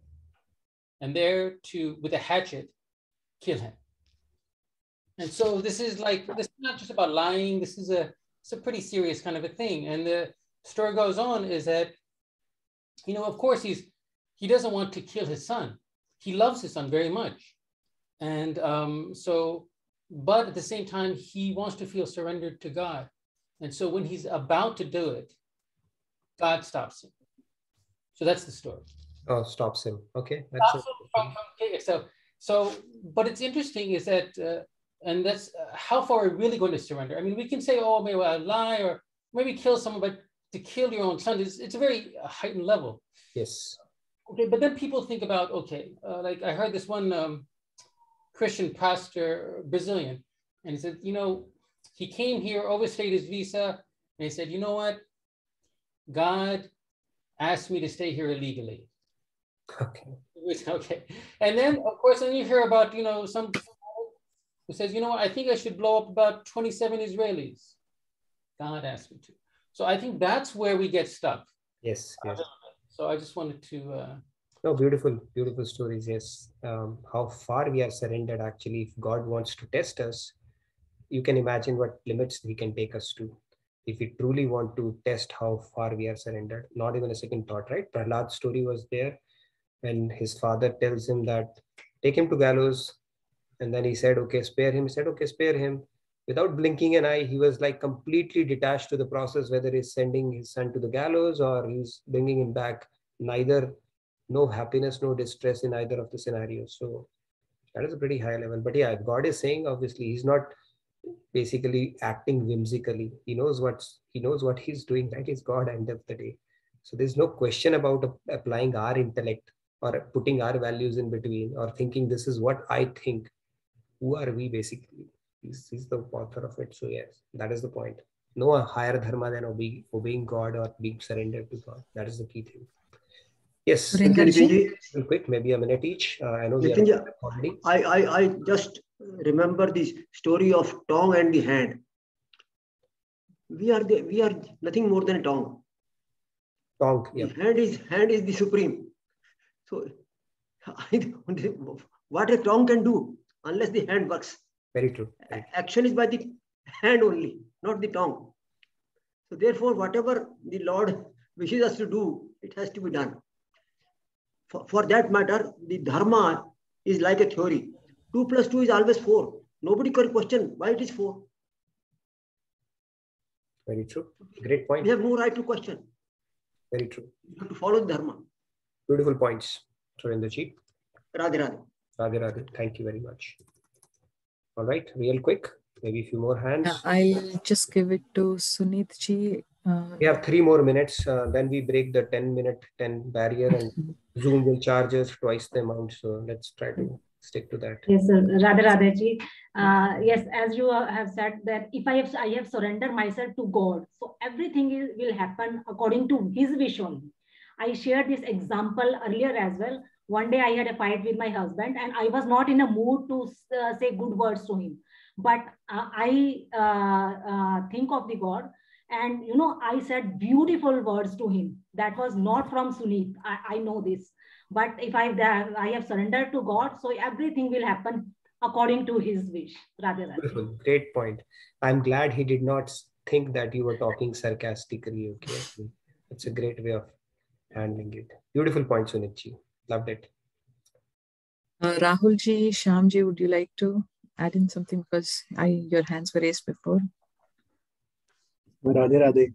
and there with a hatchet, kill him. And so this is not just about lying. This is it's a pretty serious kind of a thing. And the story goes on is that, of course he doesn't want to kill his son. He loves his son very much. And but at the same time, he wants to feel surrendered to God. And so when he's about to do it, God stops him. So that's the story. Oh, stops him. Okay. But it's interesting is that, and that's how far are we really going to surrender? I mean, we can say, oh, maybe I lie or maybe kill someone, but to kill your own son, it's a very heightened level. Yes. Okay, but then people think about, like I heard this one Christian pastor, Brazilian, and he said, he came here, overstayed his visa, and he said, you know what? God asked me to stay here illegally. Okay. Okay. And then, of course, then you hear about, some who says, you know what, I think I should blow up about 27 Israelis. God asked me to. So I think that's where we get stuck. Yes, yes. So I just wanted to... No, beautiful, beautiful stories, yes. How far we are surrendered, actually, if God wants to test us, you can imagine what limits He can take us to. If we truly want to test how far we are surrendered, not even a second thought, right? Prahlad's story was there when his father tells him that, take him to gallows. And then he said, okay, spare him. He said, okay, spare him. Without blinking an eye, he was like completely detached to the process, whether he's sending his son to the gallows or he's bringing him back. Neither no happiness, no distress in either of the scenarios. So that is a pretty high level. But yeah, God is saying, obviously, he's not basically acting whimsically. He knows what he's doing, right? He's God end of the day. So there's no question about applying our intellect or putting our values in between or thinking this is what I think. Who are we basically? He's the author of it. So yes, that is the point. No higher dharma than obeying God or being surrendered to God. That is the key thing. Yes, real quick, maybe a minute each. I know we are already. I just remember this story of tongue and the hand. We are nothing more than a tongue. Tongue, yeah. The hand is the supreme. So what a tongue can do unless the hand works. Very true. Action is by the hand only, not the tongue. So therefore, whatever the Lord wishes us to do, it has to be done. For that matter, the dharma is like a theory. 2 + 2 is always 4. Nobody can question why it is 4. Very true. Great point. We have no right to question. Very true. You have to follow the dharma. Beautiful points, Surendraji. Radhe Radhe. Radhe Radhe. Thank you very much. All right, real quick, maybe a few more hands. Yeah, I'll just give it to Sunit ji. We have 3 more minutes. Then we break the 10 barrier, and Zoom will charge us twice the amount. So let's try to stick to that. Yes, sir. Radhe Radhe ji. Yes, as you have said that if I have surrendered myself to God, so everything will happen according to His wish only. I shared this example earlier as well. One day I had a fight with my husband, and I was not in a mood to say good words to him. But I think of the God, and I said beautiful words to him. That was not from Sunit. I know this. But if I have surrendered to God, so everything will happen according to His wish. Radhe Radhe. Beautiful. Great point. I'm glad he did not think that you were talking sarcastically. Okay, it's a great way of handling it. Beautiful point, Sunitji. Loved it. Rahul ji, Shyam ji, would you like to add in something, because your hands were raised before? Radhe Radhe.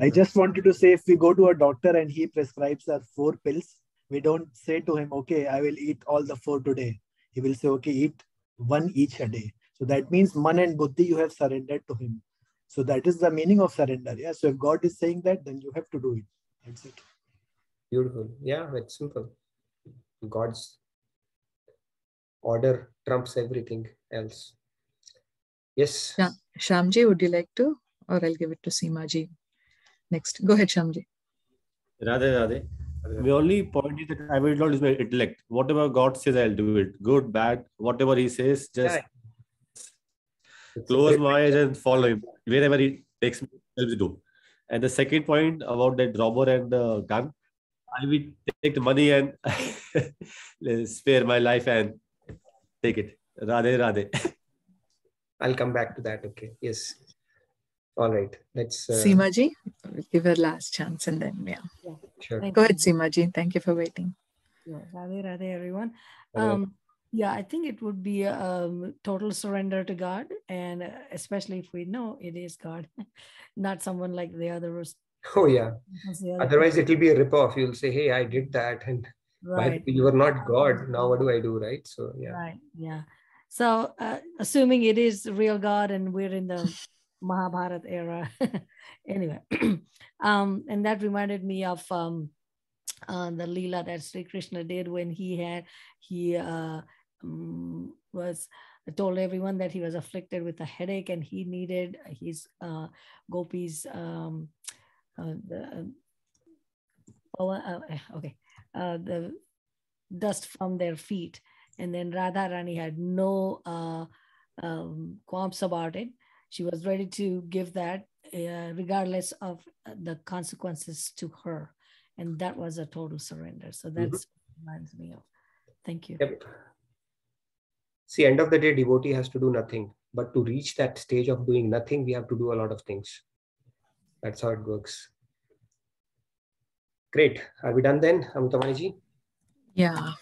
I just wanted to say, if we go to a doctor and he prescribes us 4 pills, we don't say to him, okay, I will eat all the 4 today. He will say, okay, eat 1 each a day. So that means man and buddhi, you have surrendered to him. So that is the meaning of surrender. Yeah. So if God is saying that, then you have to do it. That's it. Beautiful. Yeah, it's simple. God's order trumps everything else. Yes. Yeah. Shyamji, would you like to? Or I'll give it to Seemaji next. Go ahead, Shyamji. Radhe Radhe. The only point is that I will not use my intellect. Whatever God says, I'll do it. Good, bad, whatever He says, just close my eyes and follow Him. Wherever He takes me, I'll do. And the second point about that robber and the gun, I will take the money and spare my life and take it. Radhe Radhe. I'll come back to that. Okay. Yes. All right. Let's. Seemaji, we'll give her last chance, and then yeah. Sure. Go ahead, Seemaji. Thank you for waiting. Yeah, Radhe Radhe, everyone. Yeah, I think it would be total surrender to God, and especially if we know it is God, not someone like the others. Oh yeah. Otherwise, it will be a rip-off. You'll say, "Hey, I did that, and you were not God. Now what do I do?" Right? So yeah. Right. Yeah. So assuming it is real God, and we're in the Mahabharata era, anyway, and that reminded me of the Leela that Sri Krishna did when he was told everyone that he was afflicted with a headache and he needed his gopis the dust from their feet, and then Radha Rani had no qualms about it. She was ready to give that regardless of the consequences to her, and that was a total surrender. So that's what reminds me of. Thank you. Yep. See, end of the day, devotee has to do nothing, but to reach that stage of doing nothing, we have to do a lot of things. That's how it works. Great. Are we done then, Amritamani? Yeah.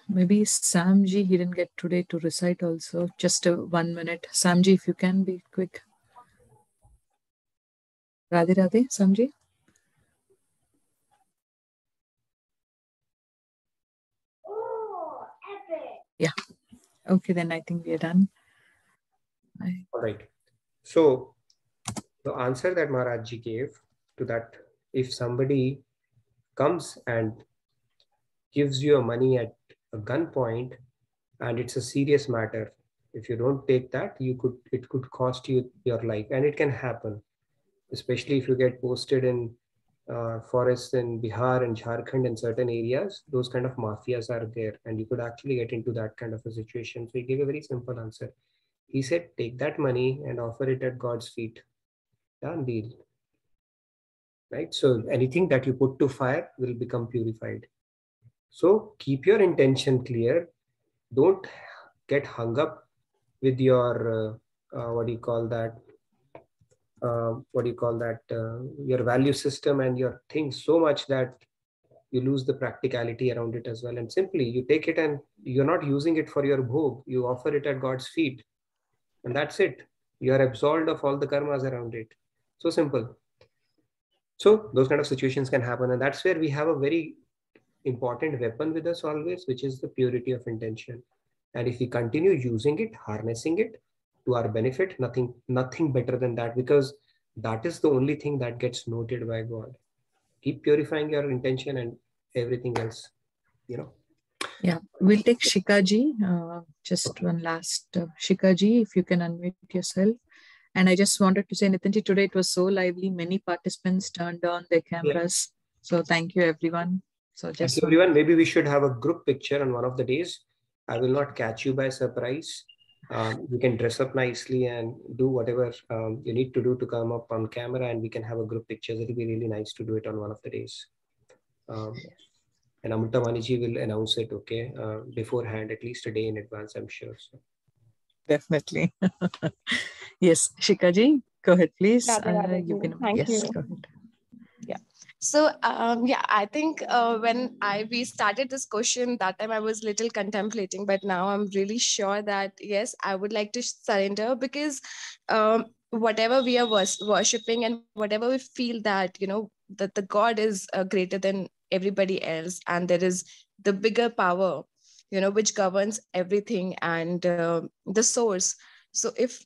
Maybe Samji, he didn't get today to recite also. Just 1 minute. Samji, if you can be quick. Radhe Radhe, Samji. Okay, then I think we are done. All right. So the answer that Maharaj Ji gave to that, if somebody comes and gives you money at a gunpoint and it's a serious matter, if you don't take that, it could cost you your life, and it can happen, especially if you get posted in forests in Bihar and Jharkhand and certain areas. Those kind of mafias are there, and you could actually get into that kind of a situation. So he gave a very simple answer. He said, take that money and offer it at God's feet. Done deal. Right? So anything that you put to fire will become purified. So keep your intention clear. Don't get hung up with your, what do you call that? Your value system and your things so much that you lose the practicality around it as well. And simply you take it and you're not using it for your bhog. You offer it at God's feet. And that's it. You are absolved of all the karmas around it. So simple. So those kind of situations can happen. And that's where we have a very important weapon with us always, which is the purity of intention. And if we continue using it, harnessing it to our benefit, nothing better than that, because that is the only thing that gets noted by God. Keep purifying your intention and everything else, Yeah, we'll take Shikaji. Just one last Shikaji, if you can unmute yourself. And I just wanted to say, Nitinji, today it was so lively. Many participants turned on their cameras. So thank you, everyone. So just thank you, everyone. Maybe we should have a group picture on one of the days. I will not catch you by surprise. You can dress up nicely and do whatever you need to do to come up on camera, and we can have a group picture. It'll be really nice to do it on one of the days. And Amrita Maniji will announce it, okay, beforehand, at least a day in advance, I'm sure. So. Definitely. Yes, Shikaji, go ahead, please. Thank you. Go ahead. Yeah. So I think when we started this question, that time I was little contemplating, but now I'm really sure that yes, I would like to surrender, because whatever we are worshipping and whatever we feel that that the God is greater than everybody else, and there is the bigger power which governs everything, and the source. So if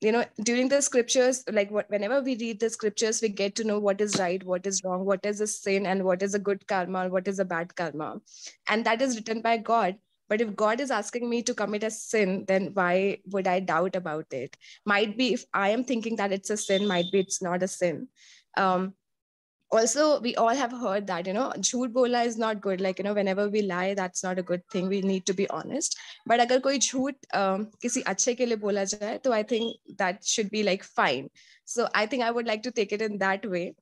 during the scriptures, like whenever we read the scriptures, we get to know what is right, what is wrong, what is a sin, and what is a good karma, what is a bad karma, and that is written by God. But if God is asking me to commit a sin, then why would I doubt about it? Might be if I am thinking that it's a sin, might be it's not a sin. Also, we all have heard that jhoot bola is not good. Like whenever we lie, that's not a good thing. We need to be honest. But agar koi jhoot kisi achhe ke liye bola jaye, so I think that should be like fine. So I think I would like to take it in that way,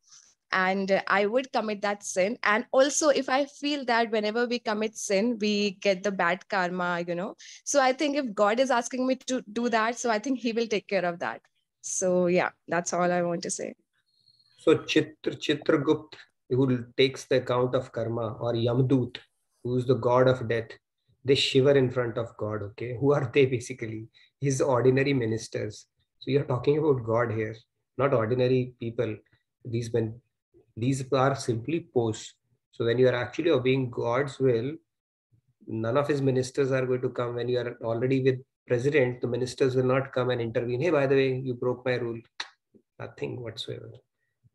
and I would commit that sin. And also, if I feel that whenever we commit sin, we get the bad karma, so I think if God is asking me to do that, so I think He will take care of that. So yeah, that's all I want to say. So Chitragupt, who takes the account of karma, or Yamdut, who is the god of death, they shiver in front of God. Okay, who are they basically? His ordinary ministers. So you're talking about God here, not ordinary people. These are simply posts. So when you are actually obeying God's will, none of his ministers are going to come. When you are already with president, the ministers will not come and intervene. Hey, by the way, you broke my rule. Nothing whatsoever.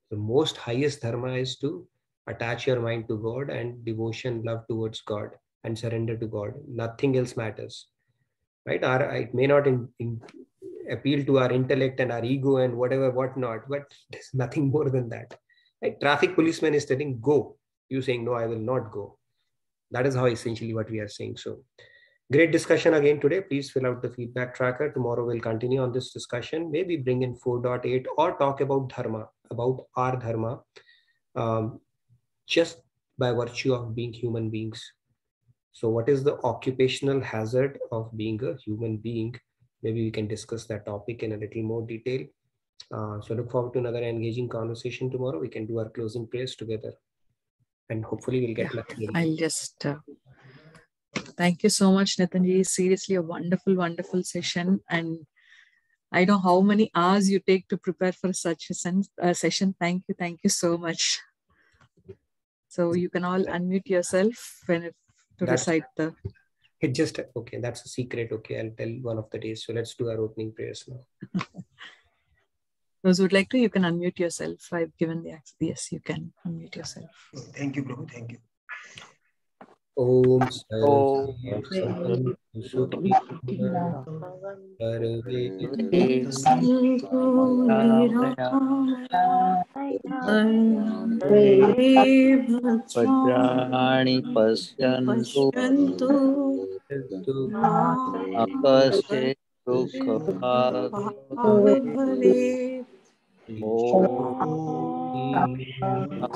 The most highest dharma is to attach your mind to God and devotion, love towards God, and surrender to God. Nothing else matters, right? It may not appeal to our intellect and our ego and whatnot, but there's nothing more than that. Right? Traffic policeman is telling go, you saying no, I will not go. That is how essentially what we are saying. So great discussion again today. Please fill out the feedback tracker. Tomorrow we'll continue on this discussion. Maybe bring in 4.8 or talk about dharma, about our dharma, just by virtue of being human beings. So what is the occupational hazard of being a human being? Maybe we can discuss that topic in a little more detail. So look forward to another engaging conversation tomorrow. We can do our closing prayers together, and hopefully we'll get lucky. I'll just thank you so much, Nitinji. Seriously, a wonderful, wonderful session. And I know how many hours you take to prepare for such a session. Thank you so much. So you can all unmute yourself to recite the... It just, okay, that's a secret. Okay, I'll tell one of the days. So let's do our opening prayers now. Those who would like to, you can unmute yourself. I've given the access. Yes, you can unmute yourself. Thank you, Prabhu. Thank you. Om Vajrani Pasyantu Akashe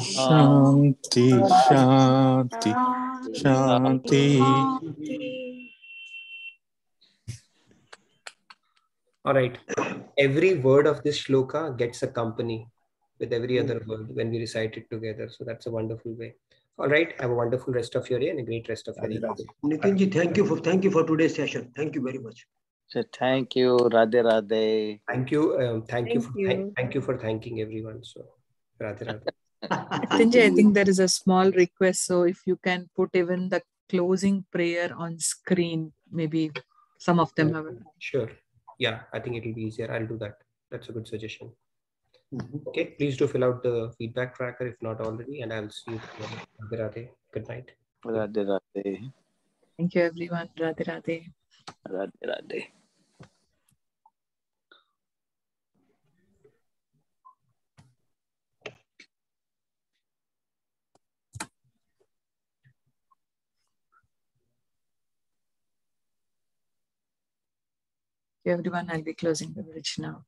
Shanti, Shanti, Shanti. All right. Every word of this shloka gets a company with every other word when we recite it together. So that's a wonderful way. All right. Have a wonderful rest of your day and a great rest of your day. Nitinji, thank you for today's session. Thank you very much. So thank you, Radhe Radhe. Thank you. Thank you for thanking everyone. So Radhe Radhe. Nitinji, I think there is a small request. So if you can put even the closing prayer on screen, maybe some of them have. Sure. Yeah, I think it will be easier. I'll do that. That's a good suggestion. Okay, please do fill out the feedback tracker if not already, and I'll see you tomorrow. Radhe Radhe. Good night. Radhe Radhe. Thank you, everyone. Radhe Radhe. Radhe Radhe. Everyone, I'll be closing the bridge now.